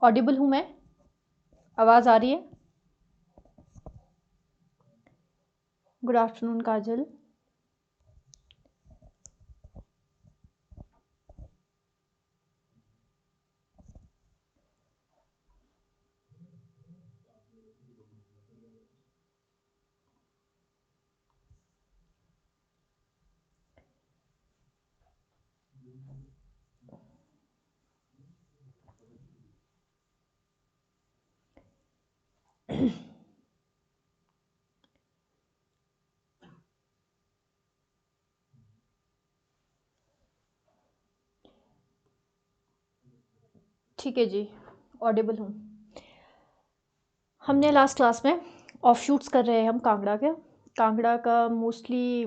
Audible हूँ मैं? आवाज़ आ रही है? गुड आफ्टरनून काजल। ठीक है जी, ऑडिबल हूँ। हमने लास्ट क्लास में ऑफ शूट्स कर रहे हैं हम कांगड़ा के। कांगड़ा का मोस्टली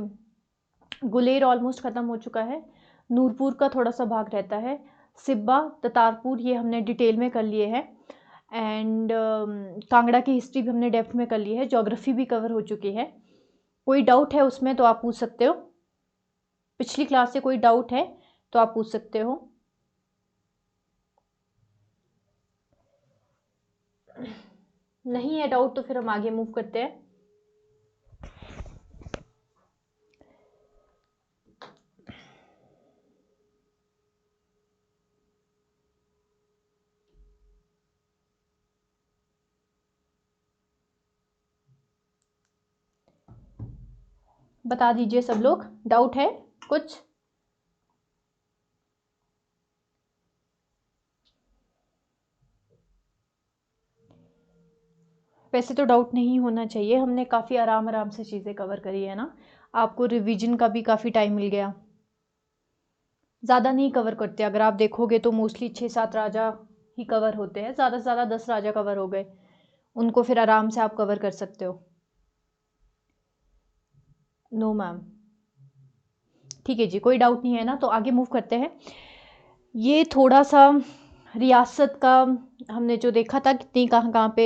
गुलेर ऑलमोस्ट ख़त्म हो चुका है। नूरपुर का थोड़ा सा भाग रहता है। सिब्बा, दतारपुर ये हमने डिटेल में कर लिए हैं। एंड कांगड़ा की हिस्ट्री भी हमने डेप्थ में कर ली है। ज्योग्राफी भी कवर हो चुकी है। कोई डाउट है उसमें तो आप पूछ सकते हो। पिछली क्लास से कोई डाउट है तो आप पूछ सकते हो। नहीं है डाउट तो फिर हम आगे मूव करते हैं। बता दीजिए सब लोग, डाउट है कुछ? वैसे तो डाउट नहीं होना चाहिए, हमने काफ़ी आराम आराम से चीज़ें कवर करी है ना। आपको रिवीजन का भी काफ़ी टाइम मिल गया। ज़्यादा नहीं कवर करते, अगर आप देखोगे तो मोस्टली 6-7 राजा ही कवर होते हैं, ज़्यादा से ज़्यादा 10 राजा कवर हो गए। उनको फिर आराम से आप कवर कर सकते हो। No ma'am. ठीक है जी, कोई डाउट नहीं है ना, तो आगे मूव करते हैं। ये थोड़ा सा रियासत का हमने जो देखा था कितनी कहाँ कहाँ पे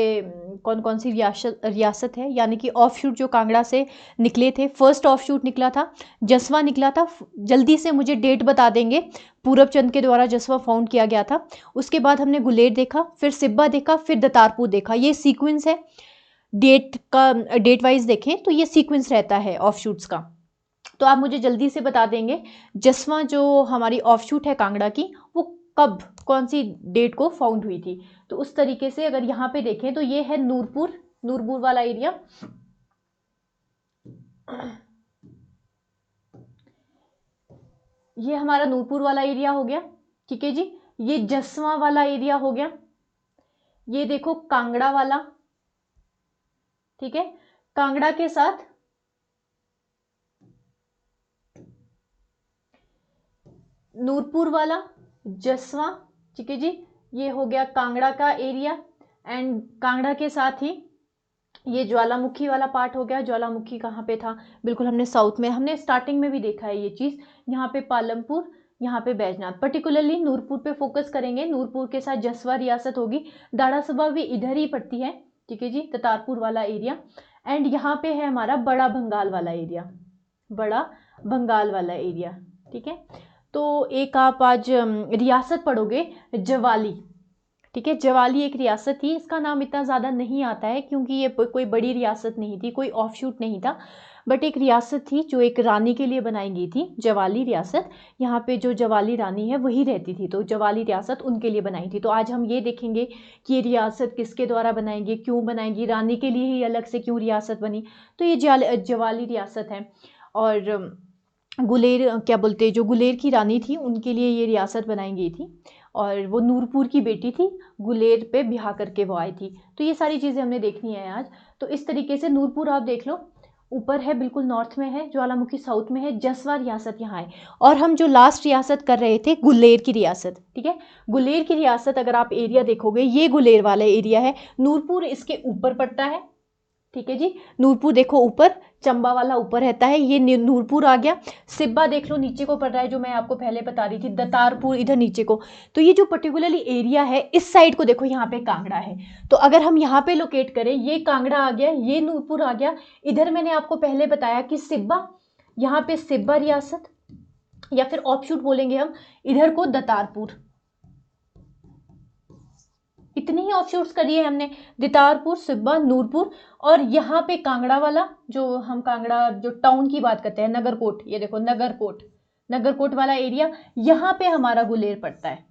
कौन कौन सी रियासत है, यानी कि ऑफ शूट जो कांगड़ा से निकले थे। फर्स्ट ऑफ शूट निकला था, जसवा निकला था। जल्दी से मुझे डेट बता देंगे। पूरब चंद के द्वारा जसवा फाउंड किया गया था। उसके बाद हमने गुलेर देखा, फिर सिब्बा देखा, फिर दतारपुर देखा। ये सीक्वेंस है। डेट वाइज देखें तो ये सीक्वेंस रहता है ऑफ शूट्स का। तो आप मुझे जल्दी से बता देंगे जसवा जो हमारी ऑफशूट है कांगड़ा की, वो कब कौन सी डेट को फाउंड हुई थी। तो उस तरीके से अगर यहाँ पे देखें तो ये है नूरपुर, नूरपुर वाला एरिया। ये हमारा नूरपुर वाला एरिया हो गया। ठीक है जी। ये जसवा वाला एरिया हो गया। ये देखो कांगड़ा वाला। ठीक है, कांगड़ा के साथ नूरपुर वाला, जसवा। ठीक है जी, ये हो गया कांगड़ा का एरिया। एंड कांगड़ा के साथ ही ये ज्वालामुखी वाला पार्ट हो गया। ज्वालामुखी कहाँ पे था? बिल्कुल हमने साउथ में, हमने स्टार्टिंग में भी देखा है ये चीज़। यहाँ पे पालमपुर, यहाँ पे बैजनाथ। पर्टिकुलरली नूरपुर पे फोकस करेंगे। नूरपुर के साथ जसवा रियासत होगी। दाड़ा सभा भी इधर ही पड़ती है। ठीक है जी, ततारपुर वाला एरिया। एंड यहाँ पे है हमारा बड़ा बंगाल वाला एरिया, बड़ा बंगाल वाला एरिया। ठीक है, तो एक आप आज रियासत पढ़ोगे, जवाली। ठीक है, जवाली एक रियासत थी। इसका नाम इतना ज़्यादा नहीं आता है क्योंकि ये कोई बड़ी रियासत नहीं थी, कोई ऑफशूट नहीं था। बट एक रियासत थी जो एक रानी के लिए बनाई गई थी, जवाली रियासत। यहाँ पे जो जवाली रानी है वही रहती थी, तो जवाली रियासत उनके लिए बनाई थी। तो आज हम ये देखेंगे कि ये रियासत किसके द्वारा बनाएंगे, क्यों बनाएंगी, रानी के लिए ही अलग से क्यों रियासत बनी। तो ये जवाली रियासत है। और गुलेर क्या बोलते, जो गुलेर की रानी थी उनके लिए ये रियासत बनाई गई थी। और वो नूरपुर की बेटी थी, गुलेर पे ब्याह करके वो आई थी। तो ये सारी चीज़ें हमने देखनी है आज। तो इस तरीके से नूरपुर आप देख लो, ऊपर है, बिल्कुल नॉर्थ में है। ज्वालामुखी साउथ में है। जसवा रियासत यहाँ है। और हम जो लास्ट रियासत कर रहे थे, गुलेर की रियासत। ठीक है, गुलेर की रियासत अगर आप एरिया देखोगे, ये गुलेर वाला एरिया है। नूरपुर इसके ऊपर पड़ता है। ठीक है जी, नूरपुर देखो ऊपर, चंबा वाला ऊपर रहता है, ये नूरपुर आ गया। सिब्बा देख लो नीचे को पड़ रहा है, जो मैं आपको पहले बता रही थी, दतारपुर इधर नीचे को। तो ये जो पर्टिकुलरली एरिया है, इस साइड को देखो, यहाँ पे कांगड़ा है। तो अगर हम यहाँ पे लोकेट करें, ये कांगड़ा आ गया, ये नूरपुर आ गया। इधर मैंने आपको पहले बताया कि सिब्बा, यहाँ पे सिब्बा रियासत, या फिर ऑफशूट बोलेंगे हम, इधर को दतारपुर। इतने ही ऑफशूट्स करी है हमने, दितारपुर, सिब्बा, नूरपुर, और यहाँ पे कांगड़ा वाला, जो हम कांगड़ा जो टाउन की बात करते हैं, नगरकोट, ये देखो नगरकोट, नगरकोट वाला एरिया, यहाँ पे हमारा गुलेर पड़ता है,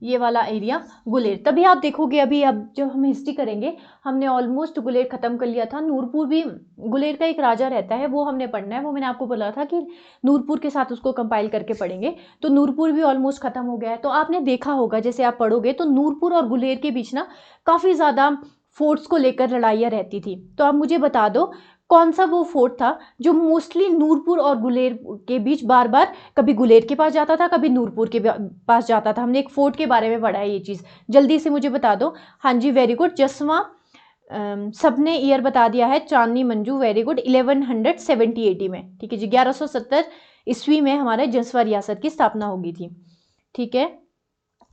ये वाला एरिया गुलेर। तभी आप देखोगे अभी, अब जब हम हिस्ट्री करेंगे, हमने ऑलमोस्ट गुलेर खत्म कर लिया था। नूरपुर भी, गुलेर का एक राजा रहता है, वो हमने पढ़ना है, वो मैंने आपको बोला था कि नूरपुर के साथ उसको कंपाइल करके पढ़ेंगे। तो नूरपुर भी ऑलमोस्ट खत्म हो गया है। तो आपने देखा होगा, जैसे आप पढ़ोगे तो नूरपुर और गुलेर के बीच ना काफ़ी ज़्यादा फोर्ट्स को लेकर लड़ाइयाँ रहती थी। तो आप मुझे बता दो कौन सा वो फोर्ट था जो मोस्टली नूरपुर और गुलेर के बीच बार बार, कभी गुलेर के पास जाता था, कभी नूरपुर के पास जाता था। हमने एक फोर्ट के बारे में पढ़ा है ये चीज़, जल्दी से मुझे बता दो। हाँ जी, वेरी गुड, जसवां। सबने ईयर बता दिया है, चांदनी मंजू, वेरी गुड, 1170 में, ठीक है जी, 1170 ईस्वी में हमारे जसवां रियासत की स्थापना होगी थी, ठीक है।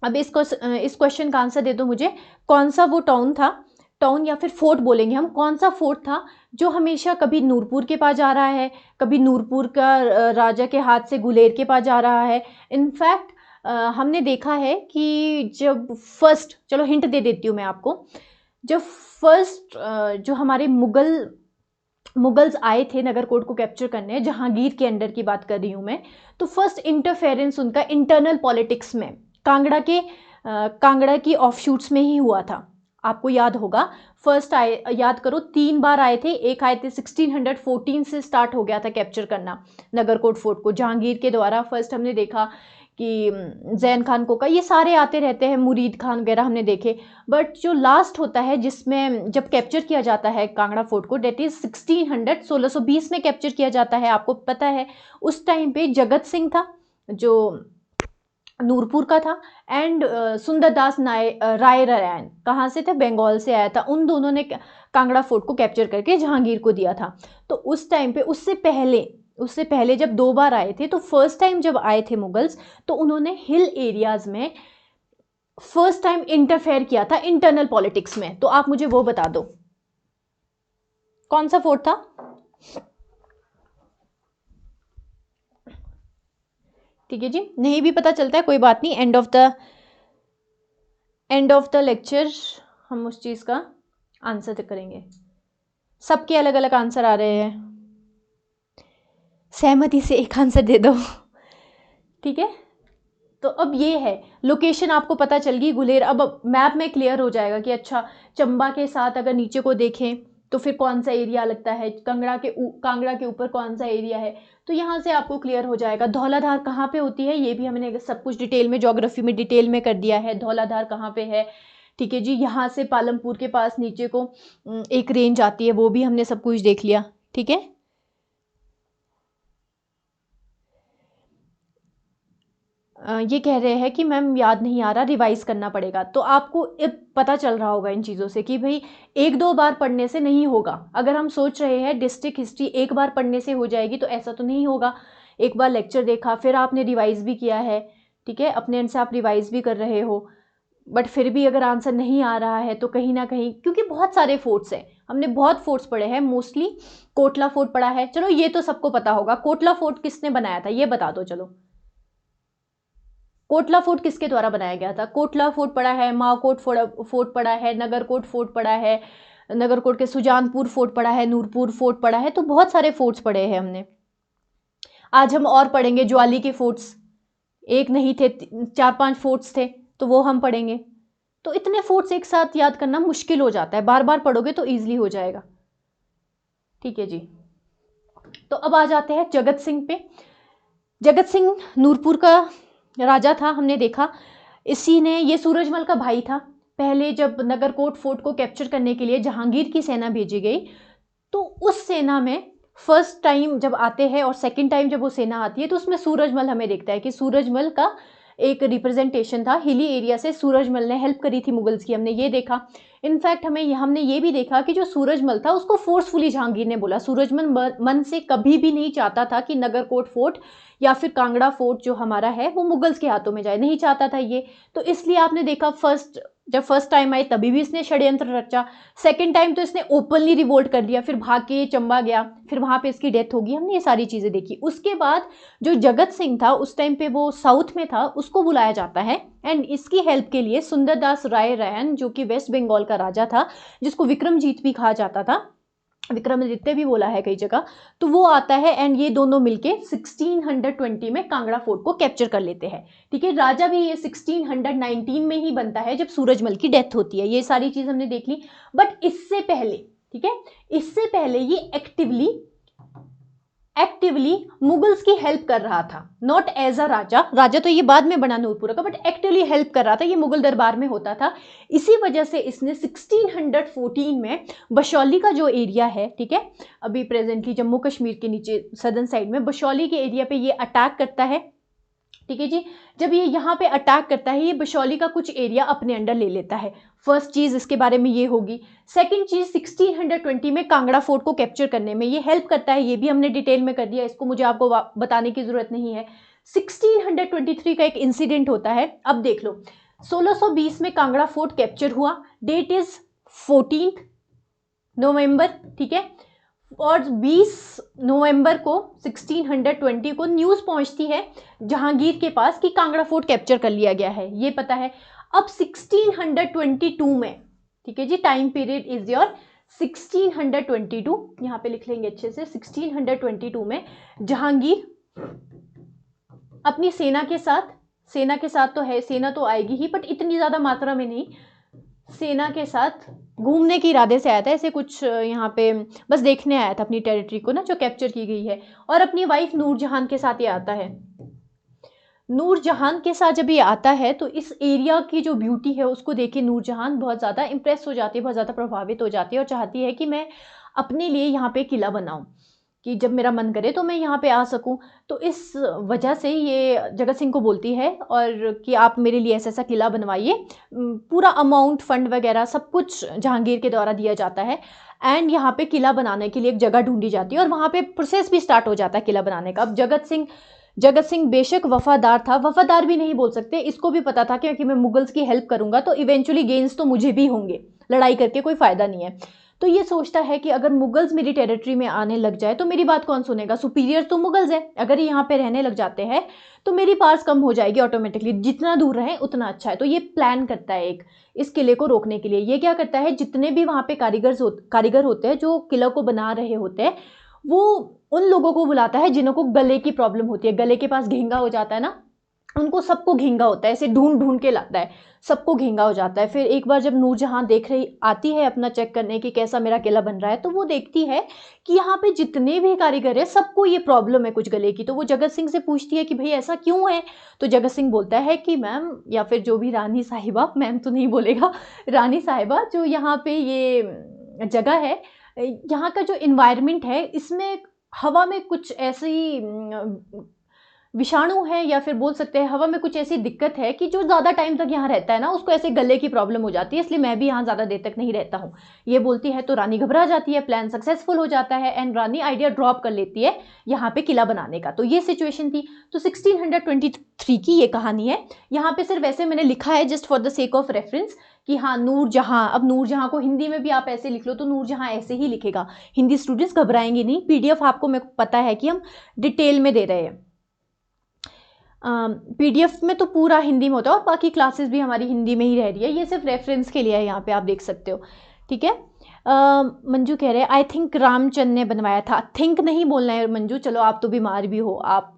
अब इस क्वेश्चन का आंसर दे दो मुझे, कौन सा वो टाउन था, टाउन या फिर फोर्ट बोलेंगे हम, कौन सा फोर्ट था जो हमेशा कभी नूरपुर के पास जा रहा है, कभी नूरपुर का राजा के हाथ से गुलेर के पास जा रहा है। इनफैक्ट हमने देखा है कि जब फर्स्ट, चलो हिंट दे देती हूँ मैं आपको, जब फर्स्ट जो हमारे मुगल्स आए थे नगरकोट को कैप्चर करने, जहांगीर के अंडर की बात कर रही हूँ मैं, तो फर्स्ट इंटरफेरेंस उनका इंटरनल पॉलिटिक्स में कांगड़ा की ऑफशूट्स में ही हुआ था। आपको याद होगा, फर्स्ट आए, याद करो, 3 बार आए थे। एक आए थे 1614 से स्टार्ट हो गया था कैप्चर करना नगरकोट फोर्ट को जहांगीर के द्वारा। फर्स्ट हमने देखा कि जैन खान कोका, ये सारे आते रहते हैं, मुरीद खान वगैरह हमने देखे। बट जो लास्ट होता है जिसमें जब कैप्चर किया जाता है कांगड़ा फोर्ट को, डेट इज 1620 में कैप्चर किया जाता है। आपको पता है उस टाइम पे जगत सिंह था जो नूरपुर का था, एंड सुंदरदास रायरायन कहाँ से थे, बंगाल से आया था। उन दोनों ने कांगड़ा फोर्ट को कैप्चर करके जहांगीर को दिया था। तो उस टाइम पे, उससे पहले जब 2 बार आए थे, तो फर्स्ट टाइम जब आए थे मुगल्स, तो उन्होंने हिल एरियाज में फर्स्ट टाइम इंटरफेयर किया था इंटरनल पॉलिटिक्स में। तो आप मुझे वो बता दो कौन सा फोर्ट था। ठीक है जी, नहीं भी पता चलता है कोई बात नहीं, एंड ऑफ द लेक्चर हम उस चीज़ का आंसर करेंगे। सबके अलग अलग आंसर आ रहे हैं, सहमति से एक आंसर दे दो, ठीक है। तो अब ये है, लोकेशन आपको पता चल गई गुलेर। अब मैप में क्लियर हो जाएगा कि अच्छा, चंबा के साथ अगर नीचे को देखें तो फिर कौन सा एरिया लगता है, कांगड़ा के ऊपर कौन सा एरिया है, तो यहाँ से आपको क्लियर हो जाएगा। धौलाधार कहाँ पे होती है, ये भी हमने सब कुछ डिटेल में, ज्योग्राफी में डिटेल में कर दिया है, धौलाधार कहाँ पे है, ठीक है जी। यहाँ से पालमपुर के पास नीचे को एक रेंज आती है, वो भी हमने सब कुछ देख लिया, ठीक है। ये कह रहे हैं कि मैम याद नहीं आ रहा, रिवाइज करना पड़ेगा। तो आपको पता चल रहा होगा इन चीज़ों से कि भाई 1-2 बार पढ़ने से नहीं होगा। अगर हम सोच रहे हैं डिस्ट्रिक्ट हिस्ट्री एक बार पढ़ने से हो जाएगी, तो ऐसा तो नहीं होगा। एक बार लेक्चर देखा, फिर आपने रिवाइज भी किया है, ठीक है, अपने एंड से आप रिवाइज भी कर रहे हो, बट फिर भी अगर आंसर नहीं आ रहा है तो कहीं ना कहीं, क्योंकि बहुत सारे फोर्ट्स हैं, हमने बहुत फोर्ट्स पढ़े हैं, मोस्टली कोटला फोर्ट पढ़ा है। चलो ये तो सबको पता होगा, कोटला फोर्ट किसने बनाया था ये बता दो। चलो, कोटला फोर्ट किसके द्वारा बनाया गया था। कोटला फोर्ट पड़ा है, माओकोट फोर्ट पड़ा है, नगरकोट फोर्ट पड़ा है, नगरकोट के सुजानपुर फोर्ट पड़ा है, नूरपुर फोर्ट पड़ा है। तो बहुत सारे फोर्ट्स पढ़े हैं हमने। आज हम और पढ़ेंगे ज्वाली के फोर्ट्स, एक नहीं थे 4-5 फोर्ट्स थे, तो वो हम पढ़ेंगे। तो इतने फोर्ट्स एक साथ याद करना मुश्किल हो जाता है, बार बार पढ़ोगे तो ईजिली हो जाएगा, ठीक है जी। तो अब आ जाते हैं जगत सिंह पे। जगत सिंह नूरपुर का राजा था, हमने देखा। इसी ने, ये सूरजमल का भाई था। पहले जब नगरकोट फोर्ट को कैप्चर करने के लिए जहांगीर की सेना भेजी गई, तो उस सेना में फर्स्ट टाइम जब आते हैं और सेकंड टाइम जब वो सेना आती है, तो उसमें सूरजमल हमें देखता है कि सूरजमल का एक रिप्रेजेंटेशन था। हिली एरिया से सूरजमल ने हेल्प करी थी मुगल्स की, हमने ये देखा। इनफैक्ट हमने ये भी देखा कि जो सूरजमल था उसको फोर्सफुली जहांगीर ने बोला। सूरजमल मन से कभी भी नहीं चाहता था कि नगरकोट फोर्ट या फिर कांगड़ा फोर्ट जो हमारा है वो मुगल्स के हाथों में जाए, नहीं चाहता था ये। तो इसलिए आपने देखा फर्स्ट जब फर्स्ट टाइम आई तभी भी इसने षड्यंत्र रचा, सेकंड टाइम तो इसने ओपनली रिवोल्ट कर लिया, फिर भाग के ये चंबा गया, फिर वहाँ पे इसकी डेथ होगी, हमने ये सारी चीज़ें देखी। उसके बाद जो जगत सिंह था उस टाइम पे वो साउथ में था, उसको बुलाया जाता है एंड इसकी हेल्प के लिए सुंदरदास राय रैन जो कि वेस्ट बंगाल का राजा था, जिसको विक्रमजीत भी कहा जाता था, विक्रमादित्य भी बोला है कई जगह, तो वो आता है एंड ये दोनों मिलके 1620 में कांगड़ा फोर्ट को कैप्चर कर लेते हैं। ठीक है, राजा भी ये 1619 में ही बनता है जब सूरजमल की डेथ होती है। ये सारी चीज हमने देख ली, बट इससे पहले, ठीक है, इससे पहले ये एक्टिवली मुगल्स की हेल्प कर रहा था, नॉट एज अ राजा, राजा तो ये बाद में बना नूरपुरा का, बट एक्टिवली हेल्प कर रहा था, ये मुगल दरबार में होता था। इसी वजह से इसने 1614 में बशौली का जो एरिया है, ठीक है, अभी प्रेजेंटली जम्मू कश्मीर के नीचे सदर्न साइड में बशौली के एरिया पे ये अटैक करता है। ठीक है जी, जब ये यहाँ पे अटैक करता है, ये बशौली का कुछ एरिया अपने अंडर ले लेता है। फर्स्ट चीज इसके बारे में ये होगी। सेकंड चीज 1620 में कांगड़ा फोर्ट को कैप्चर करने में ये हेल्प करता है, ये भी हमने डिटेल में कर दिया, इसको मुझे आपको बताने की जरूरत नहीं है। 1623 का एक इंसिडेंट होता है, अब देख लो, 1620 में कांगड़ा फोर्ट कैप्चर हुआ, डेट इज 14 नवंबर, ठीक है, और 20 नवंबर को 1620 को न्यूज़ पहुंचती है जहांगीर के पास कि कांगड़ा फोर्ट कैप्चर कर लिया गया है, ये पता है। अब 1622 में, ठीक है जी, टाइम पीरियड इज योर 1622, यहाँ पे लिख लेंगे अच्छे से, 1622 में जहांगीर अपनी सेना के साथ तो है, सेना तो आएगी ही बट इतनी ज़्यादा मात्रा में नहीं, सेना के साथ घूमने के इरादे से आया था, ऐसे कुछ यहाँ पे बस देखने आया था अपनी टेरिटरी को ना जो कैप्चर की गई है, और अपनी वाइफ नूरजहान के साथ ये आता है। नूरजहान के साथ जब ये आता है तो इस एरिया की जो ब्यूटी है उसको देख के नूरजहान बहुत ज़्यादा इंप्रेस हो जाती है, बहुत ज़्यादा प्रभावित हो जाती है और चाहती है कि मैं अपने लिए यहाँ पे किला बनाऊँ, कि जब मेरा मन करे तो मैं यहाँ पे आ सकूं। तो इस वजह से ये जगत सिंह को बोलती है और कि आप मेरे लिए ऐसा ऐसा किला बनवाइए, पूरा अमाउंट फंड वगैरह सब कुछ जहांगीर के द्वारा दिया जाता है एंड यहाँ पे किला बनाने के लिए एक जगह ढूंढी जाती है और वहाँ पे प्रोसेस भी स्टार्ट हो जाता है किला बनाने का। अब जगत सिंह बेशक वफादार था, वफादार भी नहीं बोल सकते, इसको भी पता था क्योंकि मैं मुगल्स की हेल्प करूंगा तो इवेंचुअली गेन्स तो मुझे भी होंगे, लड़ाई करके कोई फायदा नहीं है। तो ये सोचता है कि अगर मुगल्स मेरी टेरिटरी में आने लग जाए तो मेरी बात कौन सुनेगा, सुपीरियर तो मुगल्स है, अगर ये यहाँ पे रहने लग जाते हैं तो मेरी पास कम हो जाएगी ऑटोमेटिकली, जितना दूर रहे उतना अच्छा है। तो ये प्लान करता है एक, इस किले को रोकने के लिए ये क्या करता है, जितने भी वहाँ पे कारीगर होते हैं जो किला को बना रहे होते हैं, वो उन लोगों को बुलाता है जिन्हों को गले की प्रॉब्लम होती है, गले के पास घेंगा हो जाता है ना, उनको सबको घेंगा होता है, ऐसे ढूंढ ढूंढ के लाता है, सबको घेंगा हो जाता है। फिर एक बार जब नूरजहां देख रही आती है अपना चेक करने कि कैसा मेरा किला बन रहा है, तो वो देखती है कि यहाँ पे जितने भी कारीगर है सबको ये प्रॉब्लम है कुछ गले की। तो वो जगत सिंह से पूछती है कि भाई ऐसा क्यों है, तो जगत सिंह बोलता है कि मैम, या फिर जो भी रानी साहिबा, मैम तो नहीं बोलेगा, रानी साहिबा, जो यहाँ पे ये जगह है, यहाँ का जो इन्वायरमेंट है, इसमें हवा में कुछ ऐसी विषाणु है या फिर बोल सकते हैं हवा में कुछ ऐसी दिक्कत है कि जो ज़्यादा टाइम तक यहाँ रहता है ना उसको ऐसे गले की प्रॉब्लम हो जाती है, इसलिए मैं भी यहाँ ज़्यादा देर तक नहीं रहता हूँ। ये बोलती है तो रानी घबरा जाती है, प्लान सक्सेसफुल हो जाता है एंड रानी आइडिया ड्रॉप कर लेती है यहाँ पे किला बनाने का। तो ये सिचुएशन थी। तो 1623 की ये कहानी है। यहाँ पे सिर्फ वैसे मैंने लिखा है just for the sake of reference कि हाँ नूरजहां, अब नूरजहां को हिंदी में भी आप ऐसे लिख लो तो नूरजहां ऐसे ही लिखेगा, हिंदी स्टूडेंट्स घबराएंगे नहीं, PDF आपको मेरे को पता है कि हम डिटेल में दे रहे हैं, PDF में तो पूरा हिंदी में होता है और बाकी क्लासेस भी हमारी हिंदी में ही रह रही है, ये सिर्फ रेफरेंस के लिए है, यहाँ पे आप देख सकते हो। ठीक है, मंजू कह रहे हैं आई थिंक रामचंद ने बनवाया था, थिंक नहीं बोलना है मंजू, चलो आप तो बीमार भी हो, आप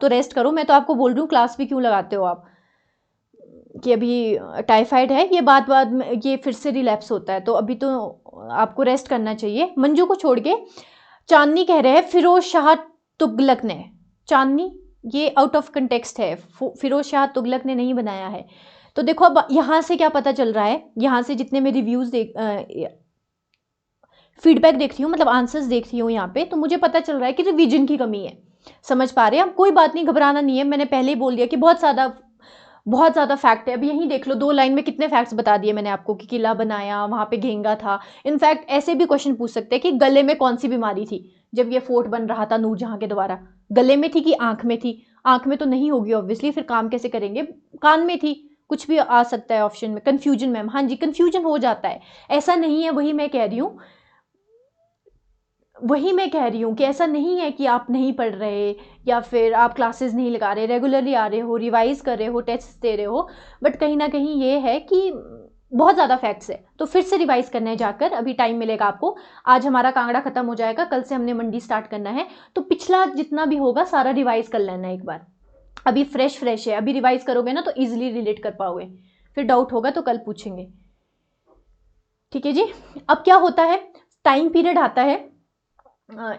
तो रेस्ट करो, मैं तो आपको बोल रही हूँ क्लास भी क्यों लगाते हो आप, कि अभी टाइफाइड है, ये बात में ये फिर से रिलैप्स होता है, तो अभी तो आपको रेस्ट करना चाहिए। मंजू को छोड़ के चांदनी कह रहे हैं फिरोज शाह तुगलक ने, चांदनी ये आउट ऑफ कंटेक्स्ट है, फिरोज शाह तुगलक ने नहीं बनाया है। तो देखो अब यहाँ से क्या पता चल रहा है, यहाँ से जितने मैं रिव्यूज़ फीडबैक देख रही हूँ, मतलब आंसर्स देख रही हूँ यहाँ पे, तो मुझे पता चल रहा है कि रिवीजन की कमी है। समझ पा रहे हैं? अब कोई बात नहीं, घबराना नहीं है, मैंने पहले ही बोल दिया कि बहुत ज़्यादा फैक्ट है। अब यहीं देख लो, 2 लाइन में कितने फैक्ट्स बता दिए मैंने आपको कि किला बनाया, वहाँ पे घेंगा था। इनफैक्ट ऐसे भी क्वेश्चन पूछ सकते हैं कि गले में कौन सी बीमारी थी जब ये फोर्ट बन रहा था नूरजहां के द्वारा, गले में थी कि आंख में थी? आंख में तो नहीं होगी ऑब्वियसली, फिर काम कैसे करेंगे, कान में थी, कुछ भी आ सकता है ऑप्शन में। कंफ्यूजन मैम, हाँ जी कंफ्यूजन हो जाता है, ऐसा नहीं है, वही मैं कह रही हूँ, कि ऐसा नहीं है कि आप नहीं पढ़ रहे या फिर आप क्लासेस नहीं लगा रहे, रेगुलरली आ रहे हो, रिवाइज कर रहे हो, टेस्ट दे रहे हो, बट कहीं ना कहीं ये है कि बहुत ज़्यादा फैक्ट्स है, तो फिर से रिवाइज करना है जाकर, अभी टाइम मिलेगा आपको। आज हमारा कांगड़ा खत्म हो जाएगा, कल से हमने मंडी स्टार्ट करना है, तो पिछला जितना भी होगा सारा रिवाइज कर लेना है एक बार। अभी फ्रेश है, अभी रिवाइज करोगे ना तो इजिली रिलेट कर पाओगे, फिर डाउट होगा तो कल पूछेंगे, ठीक है जी। अब क्या होता है, टाइम पीरियड आता है,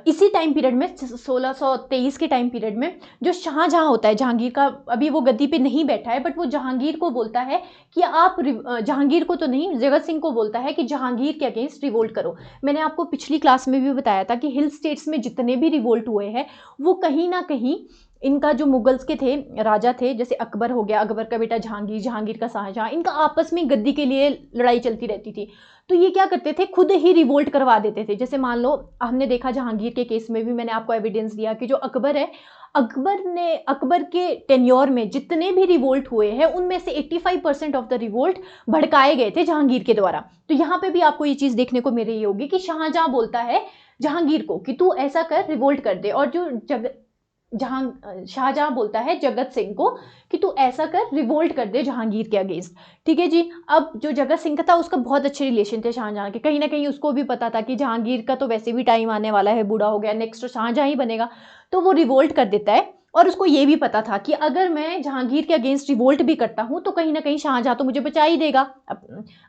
इसी टाइम पीरियड में 1623 के टाइम पीरियड में जो शाहजहां होता है, जहांगीर का, अभी वो गद्दी पे नहीं बैठा है, बट वो जहांगीर को बोलता है कि आप, जहांगीर को तो नहीं, जगत सिंह को बोलता है कि जहांगीर के अगेंस्ट रिवोल्ट करो। मैंने आपको पिछली क्लास में भी बताया था कि हिल स्टेट्स में जितने भी रिवोल्ट हुए हैं वो कहीं ना कहीं इनका जो मुगल्स के थे राजा थे, जैसे अकबर हो गया, अकबर का बेटा जहांगीर, जहांगीर का शाहजहां, इनका आपस में गद्दी के लिए लड़ाई चलती रहती थी, तो ये क्या करते थे, खुद ही रिवोल्ट करवा देते थे। जैसे मान लो हमने देखा जहांगीर के केस में भी मैंने आपको एविडेंस दिया कि जो अकबर है, अकबर के टेन्योर में जितने भी रिवोल्ट हुए हैं उनमें से 85% ऑफ द रिवोल्ट भड़काए गए थे जहांगीर के द्वारा। तो यहाँ पे भी आपको ये चीज देखने को मिल रही होगी कि शाहजहां बोलता है जहांगीर को कि तू ऐसा कर, रिवोल्ट कर दे, और जो शाहजहां बोलता है जगत सिंह को कि तू ऐसा कर, रिवोल्ट कर दे जहांगीर के अगेंस्ट, ठीक है जी। अब जो जगत सिंह का था उसका बहुत अच्छे रिलेशन थे शाहजहां के, कहीं ना कहीं उसको भी पता था कि जहांगीर का तो वैसे भी टाइम आने वाला है, बूढ़ा हो गया, नेक्स्ट शाहजहां ही बनेगा, तो वो रिवोल्ट कर देता है। और उसको ये भी पता था कि अगर मैं जहांगीर के अगेंस्ट रिवोल्ट भी करता हूं तो कहीं ना कहीं शाहजहां तो मुझे बचा ही देगा।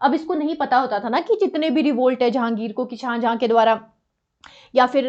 अब इसको नहीं पता होता था ना कि जितने भी रिवोल्ट है जहांगीर को कि शाहजहां के द्वारा, या फिर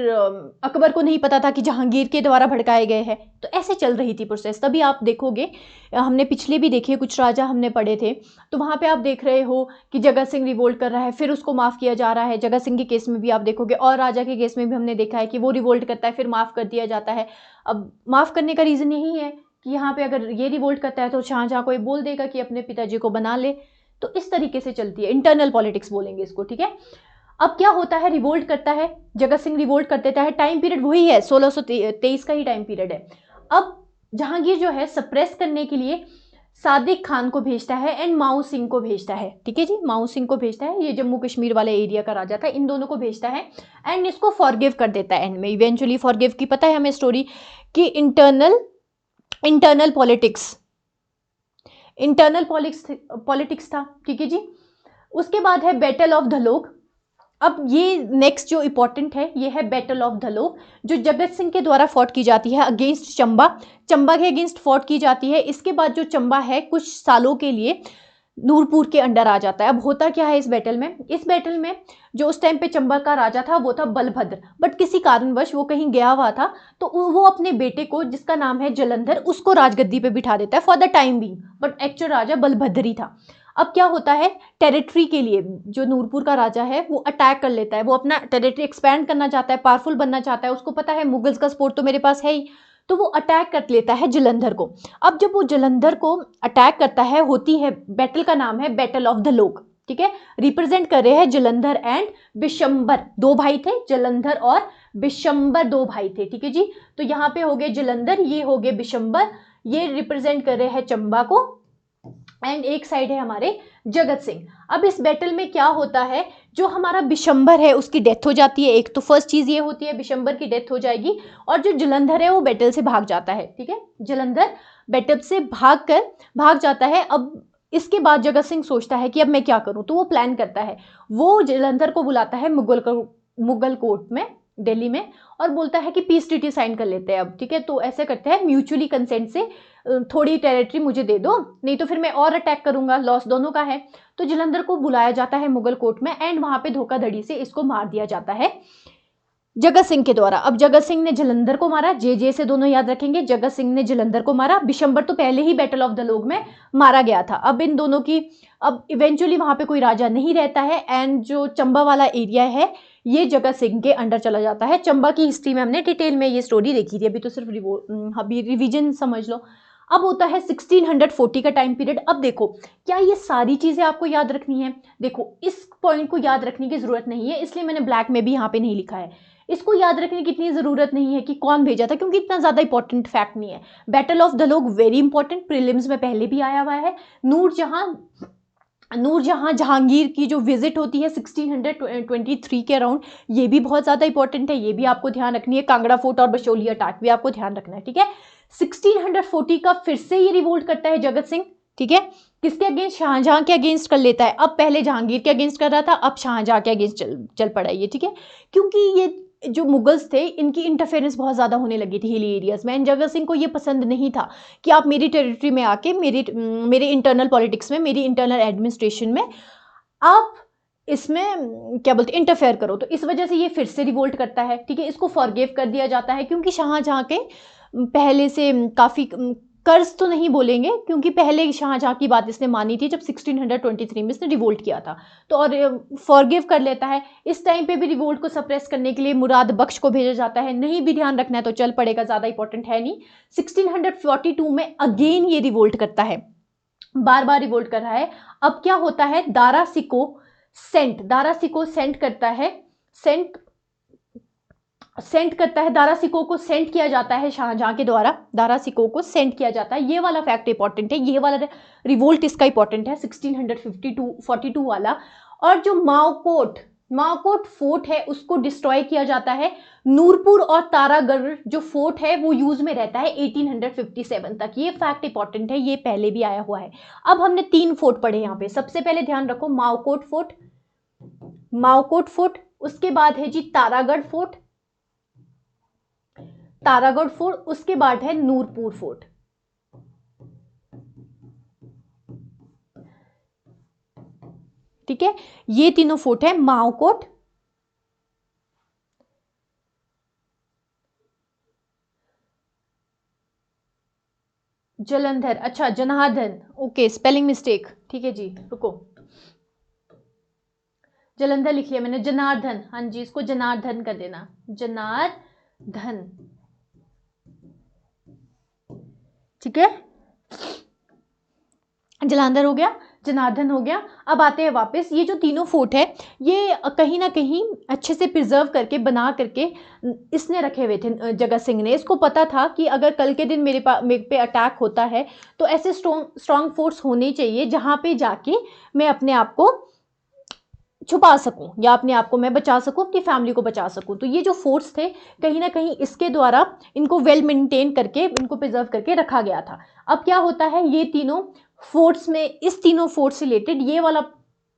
अकबर को नहीं पता था कि जहांगीर के द्वारा भड़काए गए हैं, तो ऐसे चल रही थी प्रोसेस। तभी आप देखोगे, हमने पिछले भी देखे कुछ राजा हमने पढ़े थे, तो वहाँ पे आप देख रहे हो कि जगत सिंह रिवोल्ट कर रहा है, फिर उसको माफ़ किया जा रहा है। जगत सिंह के केस में भी आप देखोगे, और राजा के केस में भी हमने देखा है कि वो रिवोल्ट करता है, फिर माफ़ कर दिया जाता है। अब माफ़ करने का रीज़न यही है कि यहाँ पे अगर ये रिवोल्ट करता है तो शाहजहां को ये बोल देगा कि अपने पिताजी को बना ले, तो इस तरीके से चलती है, इंटरनल पॉलिटिक्स बोलेंगे इसको, ठीक है। अब क्या होता है, रिवोल्ट करता है जगत सिंह, रिवोल्ट कर देता है, टाइम पीरियड वही है, 1623 का ही टाइम पीरियड है। अब जहांगीर जो है सप्रेस करने के लिए सादिक खान को भेजता है एंड माऊ सिंह को भेजता है, ठीक है जी, माऊ सिंह को भेजता है, ये जम्मू कश्मीर वाले एरिया का राजा था, इन दोनों को भेजता है एंड इसको फॉरगिव कर देता है एंड में, इवेंचुअली फॉरगिव की पता है हमें स्टोरी कि इंटरनल पॉलिटिक्स था, ठीक है जी। उसके बाद है बैटल ऑफ धलोक। अब ये नेक्स्ट जो इंपॉर्टेंट है ये है बैटल ऑफ धलोक, जो जगत सिंह के द्वारा फॉट की जाती है अगेंस्ट चंबा के अगेंस्ट फॉट की जाती है। इसके बाद जो चंबा है कुछ सालों के लिए नूरपुर के अंडर आ जाता है। अब होता क्या है इस बैटल में जो उस टाइम पे चंबा का राजा था वो था बलभद्र, बट किसी कारणवश वो कहीं गया हुआ था, तो वो अपने बेटे को जिसका नाम है जलंधर उसको राजगद्दी पे बिठा देता है for the time being, but actual राजा बलभद्र ही था। अब क्या होता है, टेरिटरी के लिए जो नूरपुर का राजा है वो अटैक कर लेता है, वो अपना टेरिटरी एक्सपैंड करना चाहता है, पावरफुल बनना चाहता है, उसको पता है मुगल्स का सपोर्ट तो मेरे पास है ही, तो वो अटैक कर लेता है जलंधर को। अब जब वो जलंधर को अटैक करता है, होती है बैटल का नाम है बैटल ऑफ धलोक, ठीक है। रिप्रेजेंट कर रहे हैं जलंधर एंड बिशंबर, दो भाई थे, जलंधर और बिशंबर दो भाई थे, ठीक है जी। तो यहाँ पे हो गए जलंधर, ये हो गए बिशंबर, ये रिप्रेजेंट कर रहे हैं चंबा को, एंड एक साइड है हमारे जगत सिंह। अब इस बैटल में क्या होता है, जो हमारा बिशंबर है उसकी डेथ हो जाती है, एक तो फर्स्ट चीज ये होती है बिशंबर की डेथ हो जाएगी, और जो जलंधर है वो बैटल से भाग जाता है, ठीक है, जलंधर बैटल से भाग जाता है। अब इसके बाद जगत सिंह सोचता है कि अब मैं क्या करूं, तो वो प्लान करता है, वो जलंधर को बुलाता है मुगल कोर्ट में दिल्ली में, और बोलता है कि पीस ट्रीटी साइन कर लेते हैं अब, ठीक है। तो ऐसे करते हैं म्यूचुअली कंसेंट से, थोड़ी टेरिटरी मुझे दे दो, नहीं तो फिर मैं और अटैक करूंगा, लॉस दोनों का है। तो जलंधर को बुलाया जाता है मुगल कोर्ट में, एंड वहां पे धोखाधड़ी से इसको मार दिया जाता है जगत सिंह के द्वारा। अब जगत सिंह ने जलंधर को मारा, जे से दोनों याद रखेंगे, जगत सिंह ने जलंधर को मारा, बिशंबर तो पहले ही बैटल ऑफ धलोक में मारा गया था। अब इन दोनों की, अब इवेंचुअली वहां पे कोई राजा नहीं रहता है, एंड जो चंबा वाला एरिया है ये जगत सिंह के अंडर चला जाता है। चंबा की हिस्ट्री में हमने डिटेल में ये स्टोरी देखी थी, अभी तो सिर्फ अभी रिविजन समझ लो। अब होता है 1640 का टाइम पीरियड। अब देखो, क्या ये सारी चीजें आपको याद रखनी है? देखो, इस पॉइंट को याद रखने की जरूरत नहीं है, इसलिए मैंने ब्लैक में भी यहाँ पे नहीं लिखा है। इसको याद रखने की इतनी ज़रूरत नहीं है कि कौन भेजा था, क्योंकि इतना ज़्यादा इंपॉर्टेंट फैक्ट नहीं है। Battle of Dalog very important, prelims में पहले भी आया हुआ है। नूरजहां जहांगीर की जो विजिट होती है 1623 के अराउंड, ये भी बहुत ज़्यादा इंपॉर्टेंट है, ये भी आपको ध्यान रखनी है। कांगड़ा फोर्ट और बशोली अटैक भी आपको ध्यान रखना है, ठीक है। 1640 का फिर से ये रिवोल्ट करता है जगत सिंह, ठीक है। किसके अगेंस्ट? शाहजहां के अगेंस्ट कर लेता है। अब पहले जहांगीर के अगेंस्ट कर रहा था, अब शाहजहां के अगेंस्ट चल पड़ा ये, ठीक है। क्योंकि ये जो मुगल्स थे इनकी इंटरफेरेंस बहुत ज़्यादा होने लगी थी हिली एरियाज़ में, एंड जगत सिंह को ये पसंद नहीं था कि आप मेरी टेरिटरी में आके मेरे इंटरनल पॉलिटिक्स में, मेरी इंटरनल एडमिनिस्ट्रेशन में आप इसमें क्या बोलते इंटरफेयर करो। तो इस वजह से ये फिर से रिवोल्ट करता है, ठीक है। इसको फॉरगिव कर दिया जाता है, क्योंकि शाहजहां के पहले से काफ़ी कर्ज तो नहीं बोलेंगे, क्योंकि पहले शाहजहां की बात इसने मानी थी जब 1623 में इसने रिवोल्ट किया था, तो और फॉरगिव कर लेता है। इस टाइम पे भी रिवोल्ट को सप्रेस करने के लिए मुराद बख्श को भेजा जाता है, नहीं भी ध्यान रखना है तो चल पड़ेगा, ज़्यादा इंपॉर्टेंट है नहीं। 1642 में अगेन ये रिवोल्ट करता है, बार बार रिवोल्ट कर रहा है। अब क्या होता है, दारा सिको सेंट करता है, सेंट करता है, दारा सिको को सेंट किया जाता है शाहजहां के द्वारा, दारा सिको को सेंट किया जाता है। ये वाला फैक्ट इंपॉर्टेंट है, ये वाला रिवोल्ट इसका इंपॉर्टेंट है 1642 वाला। और जो माओकोट फोर्ट है उसको डिस्ट्रॉय किया जाता है। नूरपुर और तारागढ़ जो फोर्ट है वो यूज में रहता है 1857 तक। ये फैक्ट इंपॉर्टेंट है, ये पहले भी आया हुआ है। अब हमने 3 फोर्ट पढ़े यहाँ पे। सबसे पहले ध्यान रखो माओकोट फोर्ट, उसके बाद है जी तारागढ़ फोर्ट, उसके बाद है नूरपुर फोर्ट। ठीक है, ये तीनों फोर्ट है, माओकोट, जलंधर, अच्छा जनार्दन, ओके स्पेलिंग मिस्टेक, ठीक है जी रुको, जलंधर लिख लिया मैंने, जनार्दन, हाँ जी इसको जनार्दन कर देना, जनार्दन, ठीक है। जलंधर हो गया, जनार्दन हो गया। अब आते हैं वापस, ये जो तीनों फोर्ट है ये कहीं ना कहीं अच्छे से प्रिजर्व करके बना करके इसने रखे हुए थे जगत सिंह ने। इसको पता था कि अगर कल के दिन मेरे पे अटैक होता है तो ऐसे स्ट्रॉन्ग फोर्स होने चाहिए जहाँ पे जाके मैं अपने आप को छुपा सकूं या अपने आप को मैं बचा सकूं, अपनी फैमिली को बचा सकूं। तो ये जो फोर्स थे कहीं ना कहीं इसके द्वारा इनको वेल मेंटेन करके इनको प्रिजर्व करके रखा गया था। अब क्या होता है, ये तीनों फोर्ट्स में, इस तीनों फोर्ट से रिलेटेड ये वाला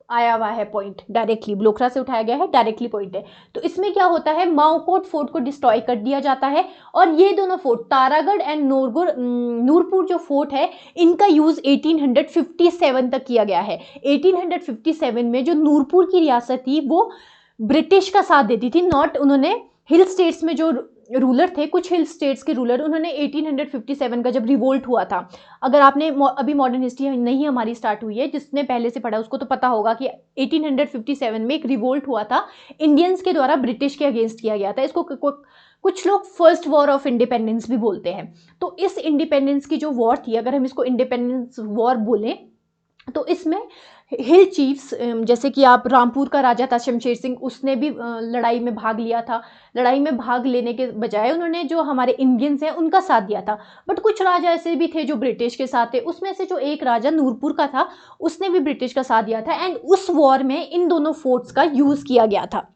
आया हुआ है पॉइंट, डायरेक्टली ब्लोखरा से उठाया गया है, डायरेक्टली पॉइंट है। तो इसमें क्या होता है, माओकोट फोर्ट को डिस्ट्रॉय कर दिया जाता है और ये दोनों फोर्ट तारागढ़ एंड नूरपुर जो फोर्ट है इनका यूज 1857 तक किया गया है। 1857 में जो नूरपुर की रियासत थी वो ब्रिटिश का साथ देती थी, नॉट, उन्होंने हिल स्टेट्स में जो रूलर थे, कुछ हिल स्टेट्स के रूलर, उन्होंने 1857 का जब रिवोल्ट हुआ था, अगर आपने अभी मॉडर्न हिस्ट्री नहीं हमारी स्टार्ट हुई है, जिसने पहले से पढ़ा उसको तो पता होगा कि 1857 में एक रिवोल्ट हुआ था, इंडियंस के द्वारा ब्रिटिश के अगेंस्ट किया गया था। इसको कुछ लोग फर्स्ट वॉर ऑफ इंडिपेंडेंस भी बोलते हैं। तो इस इंडिपेंडेंस की जो वॉर थी, अगर हम इसको इंडिपेंडेंस वॉर बोलें तो इसमें हिल चीफ्स, जैसे कि आप रामपुर का राजा था शमशेर सिंह, उसने भी लड़ाई में भाग लिया था। लड़ाई में भाग लेने के बजाय उन्होंने जो हमारे इंडियंस हैं उनका साथ दिया था। बट कुछ राजा ऐसे भी थे जो ब्रिटिश के साथ थे, उसमें से जो एक राजा नूरपुर का था उसने भी ब्रिटिश का साथ दिया था, एंड उस वॉर में इन दोनों फोर्ट्स का यूज किया गया था।